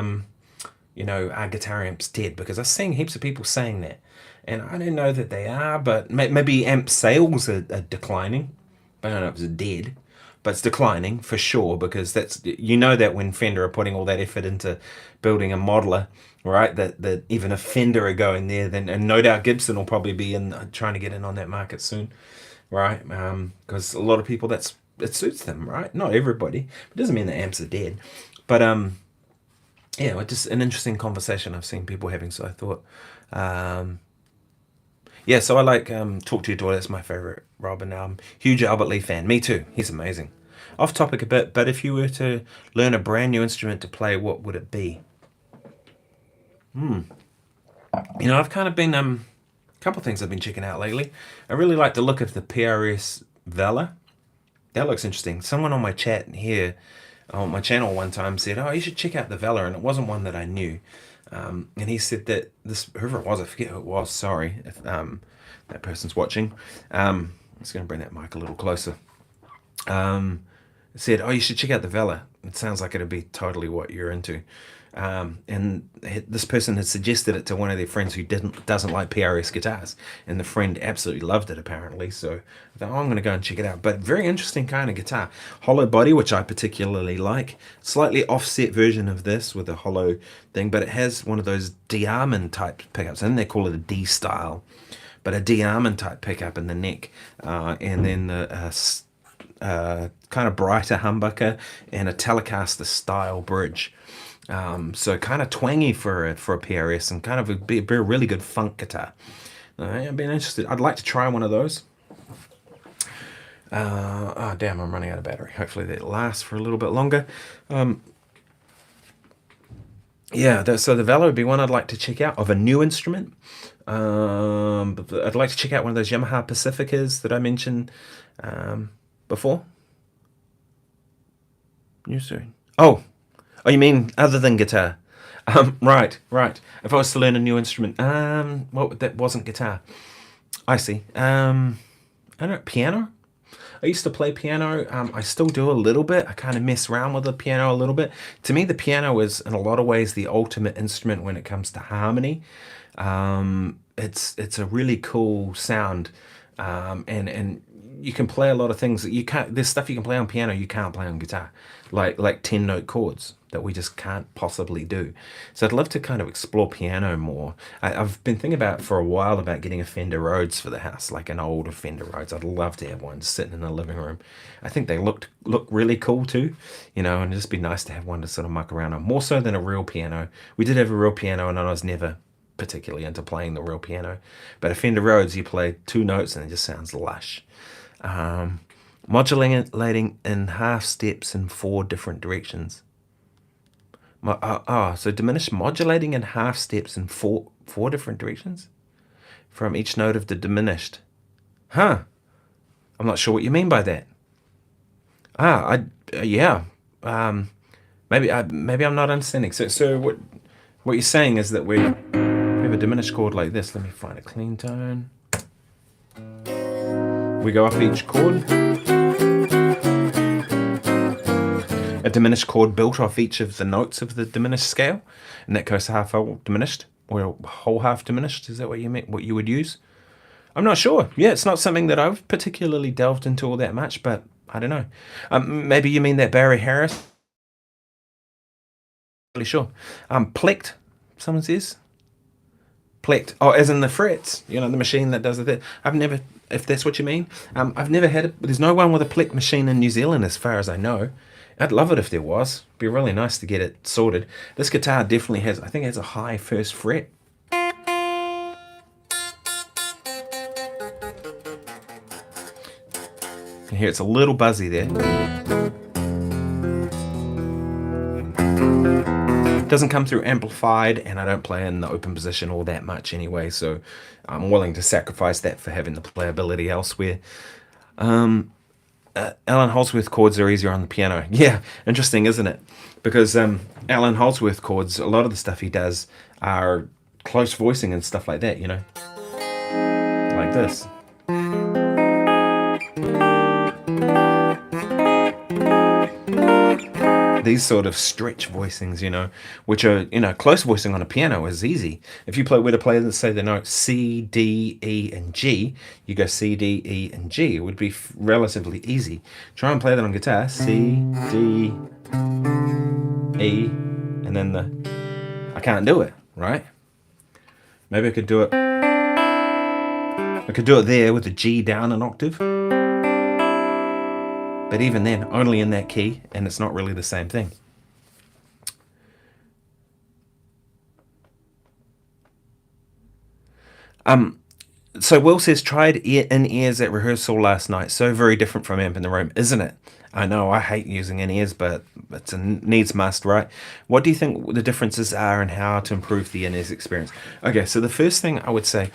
A: you know, are guitar amps dead? Because I was seeing heaps of people saying that. And I don't know that they are, but maybe amp sales are declining. I don't know if it's dead, but it's declining for sure, because that's, you know, that when Fender are putting all that effort into building a modeler, right, that even if Fender are going there, then, and no doubt Gibson will probably be in trying to get in on that market soon, right? Because a lot of people, it suits them, right? Not everybody. It doesn't mean the amps are dead, but yeah, just an interesting conversation I've seen people having. So I thought, yeah, so I like Talk to Your Daughter. That's my favorite Robin album. Huge Albert Lee fan. Me too. He's amazing. Off topic a bit, but if you were to learn a brand new instrument to play, what would it be? You know, I've kind of been a couple of things I've been checking out lately. I really like the look of the PRS Vela. That looks interesting. Someone on my chat here on my channel one time said, oh, you should check out the Vela, and it wasn't one that I knew. And he said that this, whoever it was, I forget who it was, sorry if that person's watching. I'm just going to bring that mic a little closer. Said, oh, you should check out the Vela. It sounds like it'd be totally what you're into. And this person had suggested it to one of their friends who doesn't like PRS guitars, and the friend absolutely loved it apparently. So I thought, oh, I'm going to go and check it out. But very interesting kind of guitar, hollow body, which I particularly like. Slightly offset version of this with a hollow thing, but it has one of those de-arming type pickups. I think they call it a D style, but a de-arming type pickup in the neck, and then the kind of brighter humbucker and a Telecaster style bridge. So kind of twangy for a PRS, and kind of be a really good funk guitar. I've been interested. I'd like to try one of those. Oh damn, I'm running out of battery. Hopefully that lasts for a little bit longer. Yeah, so the Vela would be one I'd like to check out of a new instrument. I'd like to check out one of those Yamaha Pacificas that I mentioned before. Oh, you mean other than guitar? Right. If I was to learn a new instrument, that wasn't guitar. I see. I don't know, piano. I used to play piano. I still do a little bit. I kind of mess around with the piano a little bit. To me, the piano is, in a lot of ways, the ultimate instrument when it comes to harmony. It's a really cool sound, and you can play a lot of things that you can't. There's stuff you can play on piano you can't play on guitar, like 10-note chords that we just can't possibly do. So I'd love to kind of explore piano more. I've been thinking about for a while about getting a Fender Rhodes for the house, like an older Fender Rhodes. I'd love to have one just sitting in the living room. I think they look really cool too, you know, and it'd just be nice to have one to sort of muck around on, more so than a real piano. We did have a real piano, and I was never particularly into playing the real piano. But a Fender Rhodes, you play 2 notes and it just sounds lush. Modulating in half steps in 4 different directions. So diminished modulating in half steps in four different directions from each note of the diminished. Huh. I'm not sure what you mean by that. Yeah. Maybe I'm not understanding. So what you're saying is that we have a diminished chord like this. Let me find a clean tone. We go up each chord. A diminished chord built off each of the notes of the diminished scale, and that goes half diminished or whole half diminished. Is that what you meant? What you would use? I'm not sure. Yeah, it's not something that I've particularly delved into all that much, but I don't know. Maybe you mean that Barry Harris? Really sure. Plect, someone says. Plect. Oh, as in the frets. You know, the machine that does it. I've never, if that's what you mean. I've never had it. There's no one with a Plect machine in New Zealand as far as I know. I'd love it if there was. It'd be really nice to get it sorted. This guitar definitely has, I think it has a high first fret. You can hear it's a little buzzy there. It doesn't come through amplified, and I don't play in the open position all that much anyway, so I'm willing to sacrifice that for having the playability elsewhere. Alan Holdsworth chords are easier on the piano. Yeah, interesting, isn't it? Because Alan Holdsworth chords, a lot of the stuff he does are close voicing and stuff like that, you know, like this. These sort of stretch voicings, you know, which are, you know, close voicing on a piano is easy. If you were to play, let's say, the notes C, D, E, and G, you go C, D, E, and G. It would be relatively easy. Try and play that on guitar. C, D, E, and then I can't do it, right? Maybe I could do it. I could do it there with the G down an octave. But even then, only in that key, and it's not really the same thing. So Will says, tried in-ears at rehearsal last night. So very different from amp in the room, isn't it? I know, I hate using in-ears, but it's a needs must, right? What do you think the differences are and how to improve the in-ears experience? Okay, so the first thing I would say,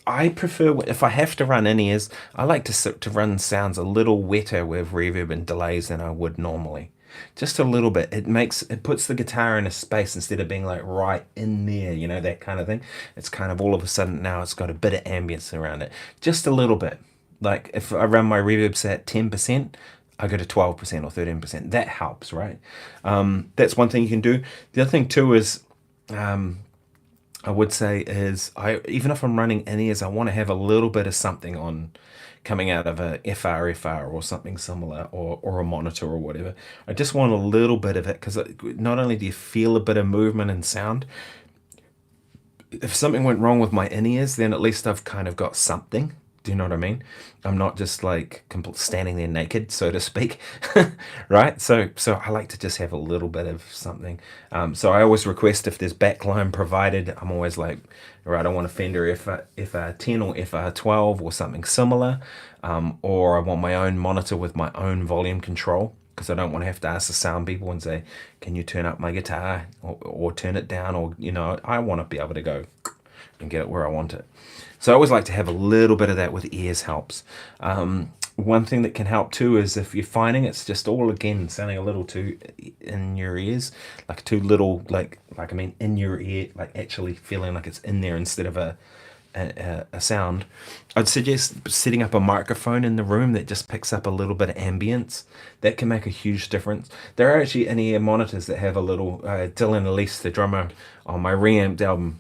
A: I prefer, if I have to run in-ears, I like to run sounds a little wetter with reverb and delays than I would normally. Just a little bit. It puts the guitar in a space instead of being like right in there, you know, that kind of thing. It's kind of all of a sudden now it's got a bit of ambience around it. Just a little bit. Like if I run my reverbs at 10%, I go to 12% or 13%. That helps, right? That's one thing you can do. The other thing too is, I would say is, even if I'm running in-ears, I want to have a little bit of something on coming out of a FR or something similar, or a monitor or whatever. I just want a little bit of it, because not only do you feel a bit of movement and sound, if something went wrong with my in-ears, then at least I've kind of got something. Do you know what I mean? I'm not just like standing there naked, so to speak, right? So I like to just have a little bit of something. So I always request, if there's backline provided, I'm always like, right, I want a Fender FR10 or FR12 or something similar, or I want my own monitor with my own volume control, because I don't want to have to ask the sound people and say, can you turn up my guitar or turn it down, or, you know, I want to be able to go and get it where I want it. So I always like to have a little bit of that with ears helps. One thing that can help too is if you're finding it's just all, again, sounding a little too in your ears, like too little, like I mean in your ear, like actually feeling like it's in there instead of a sound, I'd suggest setting up a microphone in the room that just picks up a little bit of ambience. That can make a huge difference. There are actually in-ear monitors that have a little, Dylan Elixir, the drummer on my reamped album,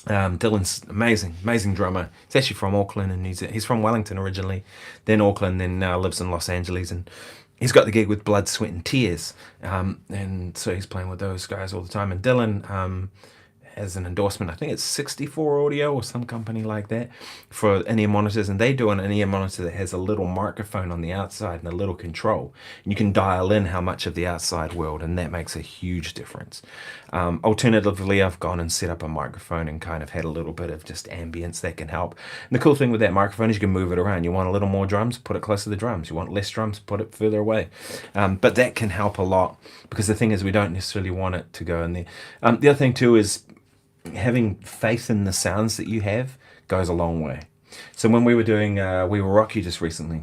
A: Dylan's amazing drummer. He's actually from Auckland, and he's from Wellington originally, then Auckland, then now lives in Los Angeles, and he's got the gig with Blood, Sweat and Tears, and so he's playing with those guys all the time. And Dylan has an endorsement, I think it's 64 Audio or some company like that, for in-ear monitors, and they do an in-ear monitor that has a little microphone on the outside and a little control, and you can dial in how much of the outside world, and that makes a huge difference. Alternatively, I've gone and set up a microphone and kind of had a little bit of just ambience that can help. And the cool thing with that microphone is you can move it around. You want a little more drums, put it close to the drums. You want less drums, put it further away. But that can help a lot, because the thing is, we don't necessarily want it to go in there. The other thing too is, having faith in the sounds that you have goes a long way. So when we were doing We Will Rock You just recently,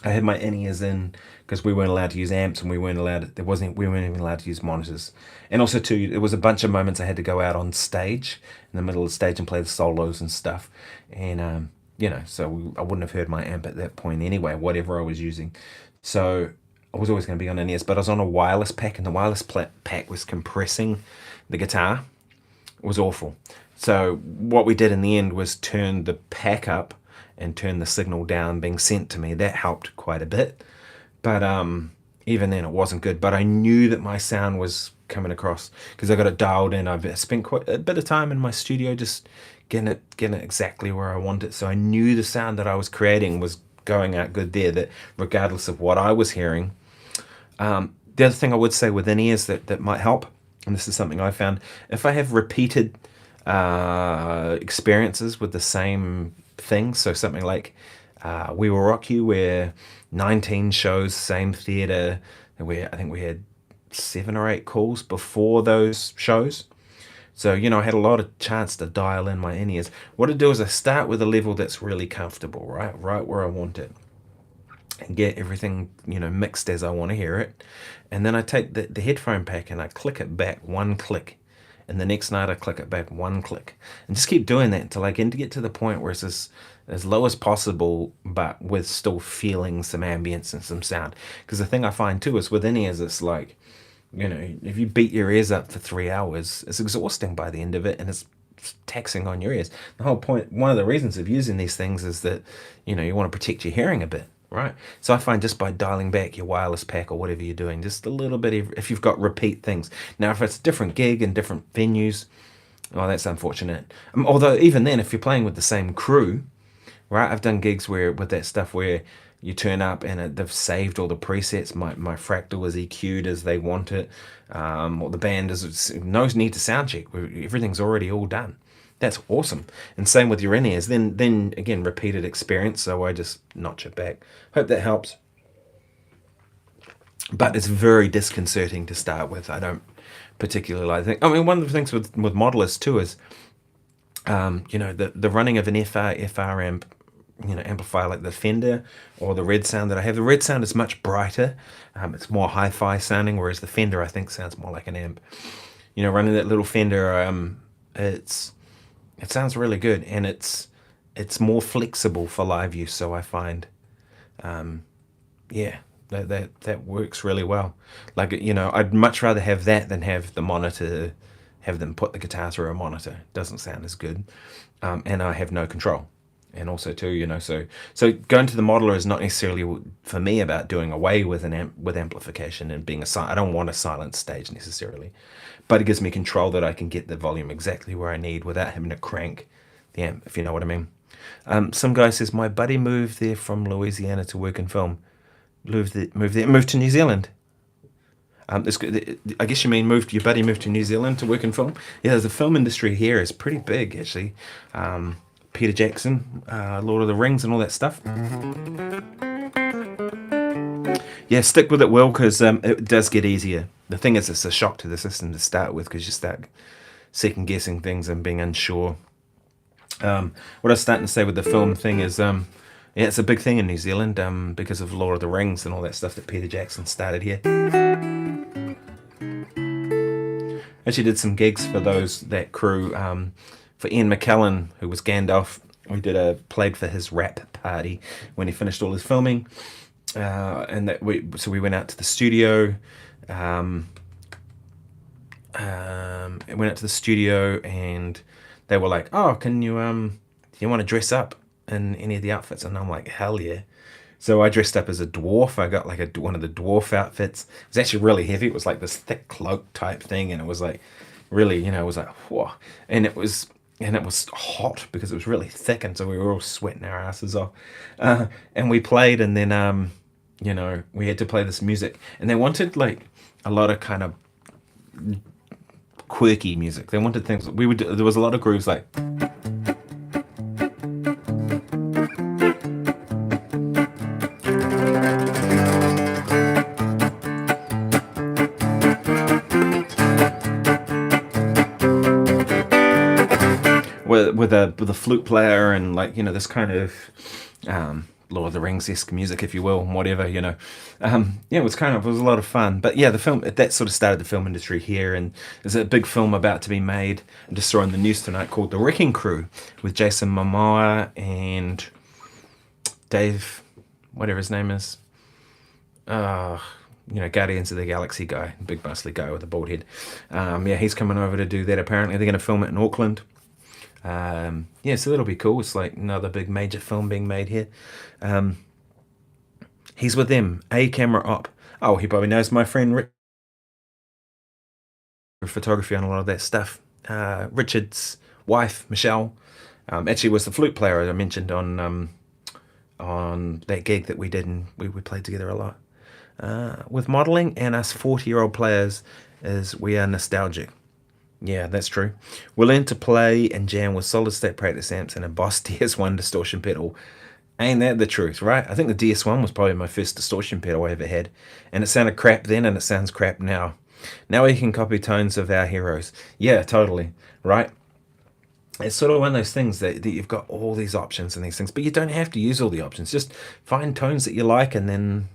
A: I had my in-ears in, because we weren't allowed to use amps, and we weren't even allowed to use monitors. And also too, there was a bunch of moments I had to go out on stage, in the middle of the stage, and play the solos and stuff. And you know, so I wouldn't have heard my amp at that point anyway, whatever I was using. So I was always going to be on in-ears, but I was on a wireless pack, and the wireless pack was compressing the guitar. It was awful. So what we did in the end was turn the pack up and turn the signal down being sent to me. That helped quite a bit. But even then it wasn't good. But I knew that my sound was coming across, because I got it dialed in. I've spent quite a bit of time in my studio just getting it exactly where I want it. So I knew the sound that I was creating was going out good there, that regardless of what I was hearing. The other thing I would say with in-ears that might help, and this is something I found, if I have repeated experiences with the same thing, so something like We Will Rock You, where 19 shows, same theatre, where I think we had 7 or 8 calls before those shows. So, you know, I had a lot of chance to dial in my in-ears. What I do is I start with a level that's really comfortable, right where I want it, and get everything, you know, mixed as I want to hear it. And then I take the headphone pack and I click it back one click, and the next night I click it back 1 click, and just keep doing that until I can get to the point where it's as low as possible, but with still feeling some ambience and some sound. Because the thing I find too is with in-ears, it's like, if you beat your ears up for 3 hours, it's exhausting by the end of it, and it's taxing on your ears. The whole point, one of the reasons of using these things is that, you want to protect your hearing a bit, right? So I find just by dialing back your wireless pack or whatever you're doing, just a little bit, if you've got repeat things. Now, if it's a different gig and different venues, well, that's unfortunate. Although even then, if you're playing with the same crew, right? I've done gigs with that stuff where you turn up and they've saved all the presets. My fractal is EQ'd as they want it. Or the band is no need to sound check. Everything's already all done. That's awesome. And same with your in-ears. Then again, repeated experience. So I just notch it back. Hope that helps. But it's very disconcerting to start with. I don't particularly like it. I mean, one of the things with modelers too is, the running of an FR amp, amplifier like the Fender or the Red Sound that I have. The Red Sound is much brighter. It's more hi-fi sounding, whereas the Fender I think sounds more like an amp. Running that little Fender, it sounds really good, and it's more flexible for live use. So I find, that works really well. Like, I'd much rather have that than have the monitor, have them put the guitar through a monitor. It doesn't sound as good, and I have no control. And also too, so going to the modeler is not necessarily for me about doing away with with amplification and being I don't want a silent stage necessarily, but it gives me control that I can get the volume exactly where I need without having to crank the amp, if you know what I mean. Some guy says my buddy moved there from Louisiana to work in film. Moved to New Zealand. I guess you mean your buddy moved to New Zealand to work in film. Yeah, the film industry here is pretty big actually. Peter Jackson, Lord of the Rings and all that stuff. Yeah, stick with it, Will, because it does get easier. The thing is, it's a shock to the system to start with because you start second guessing things and being unsure. What I was starting to say with the film thing is, it's a big thing in New Zealand because of Lord of the Rings and all that stuff that Peter Jackson started here. Actually did some gigs for that crew. For Ian McKellen, who was Gandalf, we played for his rap party when he finished all his filming, and we went out to the studio. And they were like, "Oh, can you do you want to dress up in any of the outfits?" And I'm like, "Hell yeah!" So I dressed up as a dwarf. I got like one of the dwarf outfits. It was actually really heavy. It was like this thick cloak type thing, and it was like really, it was like whoa, and it was hot because it was really thick, and so we were all sweating our asses off. And we played, and then we had to play this music, and they wanted like a lot of kind of quirky music. They wanted things there was a lot of grooves like with a flute player and like this kind of Lord of the Rings-esque music, if you will, whatever, it was a lot of fun. But yeah, the film that sort of started the film industry here, and there's a big film about to be made. I'm just saw in the news tonight called The Wrecking Crew with Jason Momoa and Dave, whatever his name is, Guardians of the Galaxy guy, big muscly guy with a bald head. He's coming over to do that. Apparently, they're going to film it in Auckland. So that'll be cool. It's like another big major film being made here. He's with them. A camera op. Oh, he probably knows my friend Rich. Photography on a lot of that stuff. Richard's wife, Michelle, actually was the flute player I mentioned on that gig that we did, and we played together a lot. With modelling and us 40-year-old players, we are nostalgic. Yeah, that's true. We learned to play and jam with solid-state practice amps and a Boss DS1 distortion pedal. Ain't that the truth, right? I think the DS1 was probably my first distortion pedal I ever had, and it sounded crap then and it sounds crap now. Now we can copy tones of our heroes. Yeah, totally, right? It's sort of one of those things that you've got all these options and these things, but you don't have to use all the options. Just find tones that you like and then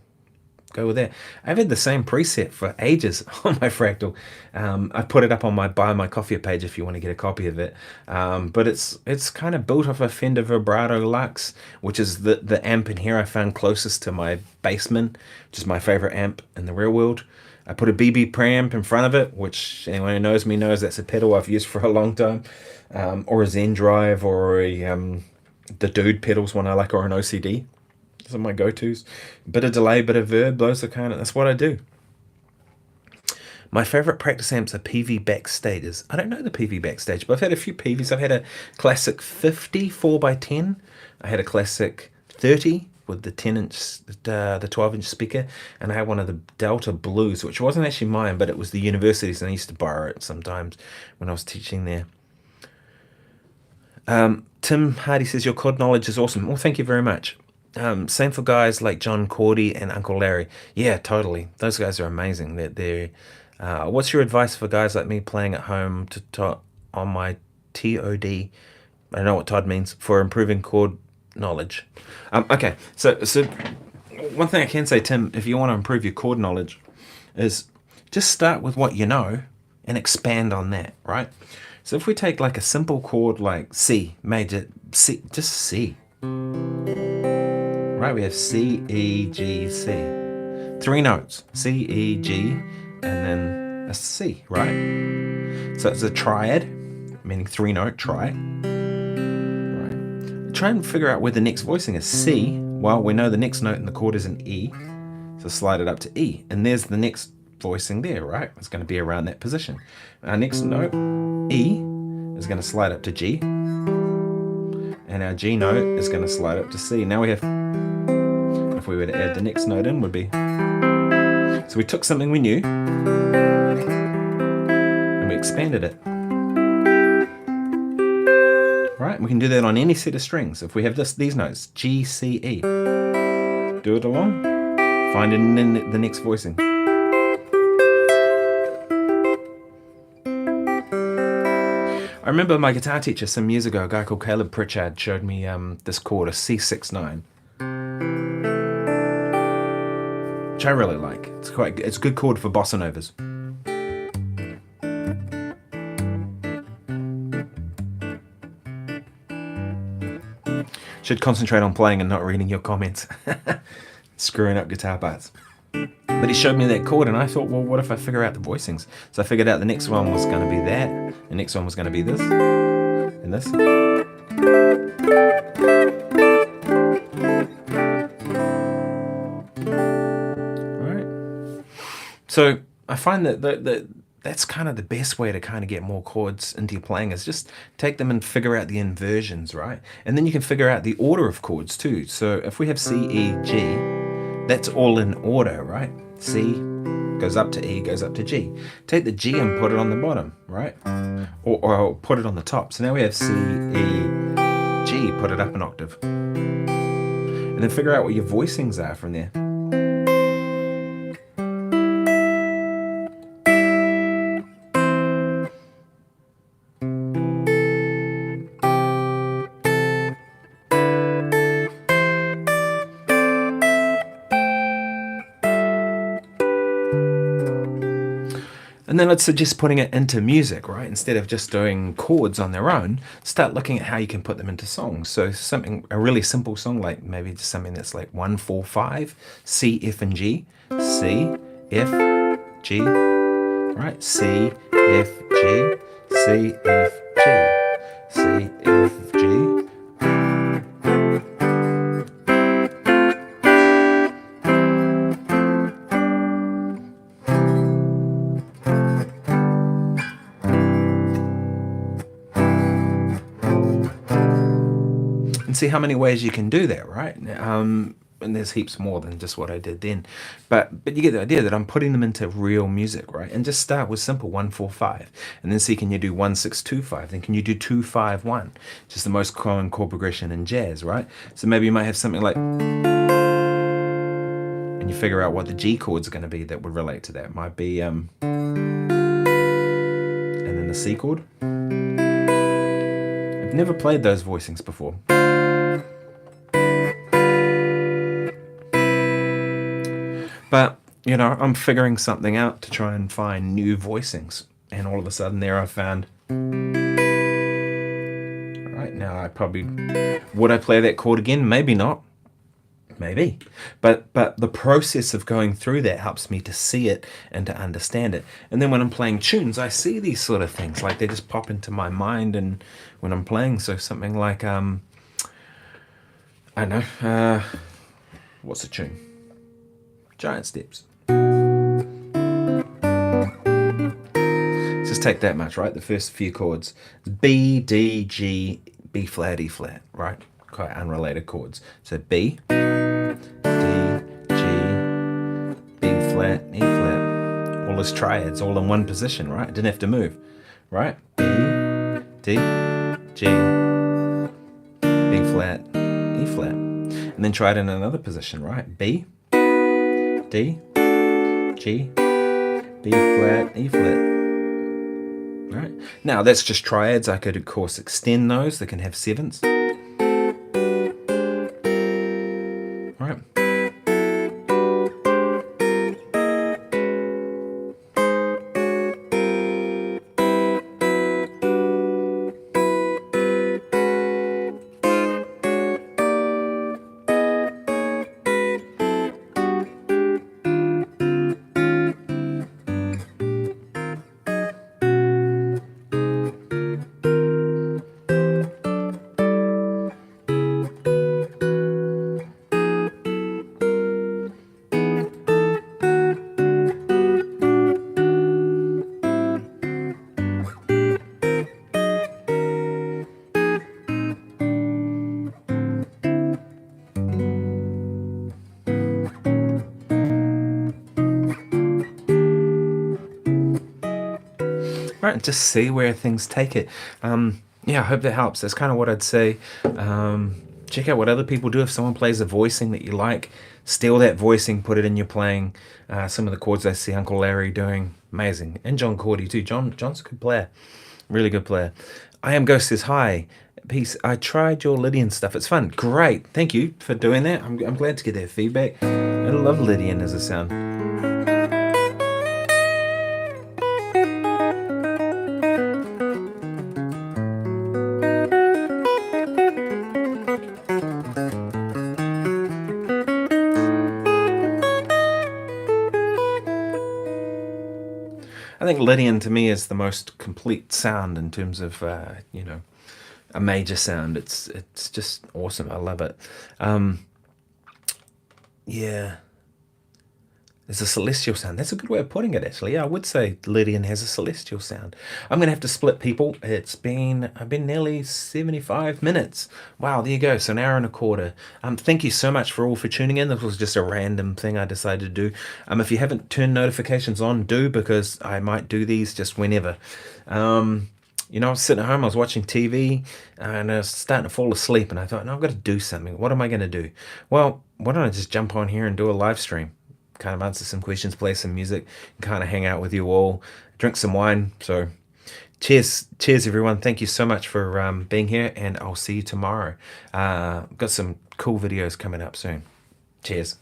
A: go with that. I've had the same preset for ages on my Fractal. I put it up on my Buy My Coffee page if you want to get a copy of it. But it's kind of built off a Fender Vibrato Lux, which is the amp in here I found closest to my Bassman, which is my favorite amp in the real world. I put a BB preamp in front of it, which anyone who knows me knows that's a pedal I've used for a long time, or a Zen Drive, or the Dude pedals one I like, or an OCD. Those are my go-tos. Bit of delay, bit of verb. That's what I do. My favorite practice amps are PV Backstages. I don't know the PV Backstage, but I've had a few PVs. I've had a classic 50 4x10. I had a classic 30 with the 10-inch, the 12-inch speaker, and I had one of the Delta Blues, which wasn't actually mine, but it was the university's, and I used to borrow it sometimes when I was teaching there. Tim Hardy says, your chord knowledge is awesome. Well, thank you very much. Same for guys like John Cordy and Uncle Larry. Yeah, totally. Those guys are amazing. What's your advice for guys like me playing at home on my TOD? I don't know what Todd means, for improving chord knowledge. Okay, so one thing I can say, Tim, if you want to improve your chord knowledge, is just start with what you know and expand on that, right? So if we take like a simple chord like C, major C, just C, right? We have C, E, G, C. 3 notes, C, E, G, and then a C, right? So it's a triad, meaning 3-note tri. Right. Try and figure out where the next voicing is. C, well, we know the next note in the chord is an E, so slide it up to E, and there's the next voicing there, right? It's going to be around that position. Our next note, E, is going to slide up to G, and our G note is going to slide up to C. Now we have, if we were to add the next note in, would be, so we took something we knew and we expanded it. Right? We can do that on any set of strings. If we have these notes, G, C, E, do it along, find it in the next voicing. I remember my guitar teacher some years ago, a guy called Caleb Pritchard, showed me this chord, a C69, which I really like. It's a good chord for bossa novas. Should concentrate on playing and not reading your comments. Screwing up guitar parts. But he showed me that chord, and I thought, well, what if I figure out the voicings? So I figured out the next one was going to be that, the next one was going to be this, and this. Right. So I find that's kind of the best way to kind of get more chords into your playing, is just take them and figure out the inversions, right? And then you can figure out the order of chords too. So if we have C, E, G, that's all in order, right? C goes up to E, goes up to G. Take the G and put it on the bottom, right? Or put it on the top. So now we have C, E, G, put it up an octave. And then figure out what your voicings are from there. And then I'd suggest putting it into music, right? Instead of just doing chords on their own, start looking at how you can put them into songs. So a really simple song, like maybe just something that's like 1, 4, 5, C, F, and G, C, F, G, right? C, F, G, C, F, G, C, F, G. And see how many ways you can do that, right? And there's heaps more than just what I did then. But you get the idea that I'm putting them into real music, right? And just start with simple 1, 4, 5. And then see, can you do 1, 6, 2, 5? Then can you do 2, 5, 1? Just the most common chord progression in jazz, right? So maybe you might have something like, and you figure out what the G chord's going to be that would relate to that. It might be, and then the C chord. I've never played those voicings before. But, you know, I'm figuring something out to try and find new voicings. And all of a sudden there I found... Right, now I probably... Would I play that chord again? Maybe not. Maybe. But the process of going through that helps me to see it and to understand it. And then when I'm playing tunes, I see these sort of things. Like they just pop into my mind and when I'm playing. So something like, I don't know, what's a tune? Giant Steps. Just take that much, right? The first few chords. B, D, G, B flat, E flat, right? Quite unrelated chords. So B, D, G, B flat, E flat. All as triads, all in one position, right? Didn't have to move, right? B, D, G, B flat, E flat. And then try it in another position, right? B, D, G, B flat, E flat. Right. Now that's just triads. I could of course extend those. They can have sevenths. Right. Right, and just see where things take it. Yeah, I hope that helps. That's kind of what I'd say. Check out what other people do. If someone plays a voicing that you like, steal that voicing, put it in your playing. Some of the chords I see Uncle Larry doing, amazing. And John Cordy too. John's a good player, really good player. I Am Ghost says, hi, peace. I tried your Lydian stuff. It's fun. Great. Thank you for doing that. I'm glad to get that feedback. I love Lydian as a sound. I think Lydian to me is the most complete sound in terms of you know, a major sound. It's just awesome. I love it. Yeah, there's a celestial sound. That's a good way of putting it, actually. Yeah, I would say Lydian has a celestial sound. I'm gonna have to split, people. I've been nearly 75 minutes. Wow, there you go. So an hour and a quarter. Thank you so much for tuning in. This was just a random thing I decided to do. If you haven't turned notifications on, do, because I might do these just whenever. You know, I was sitting at home, I was watching TV, and I was starting to fall asleep, and I thought, no, I've got to do something. What am I going to do? Well, why don't I just jump on here and do a live stream? Kind of answer some questions, play some music, and kind of hang out with you all, drink some wine. So cheers everyone. Thank you so much for being here, and I'll see you tomorrow. Got some cool videos coming up soon. Cheers.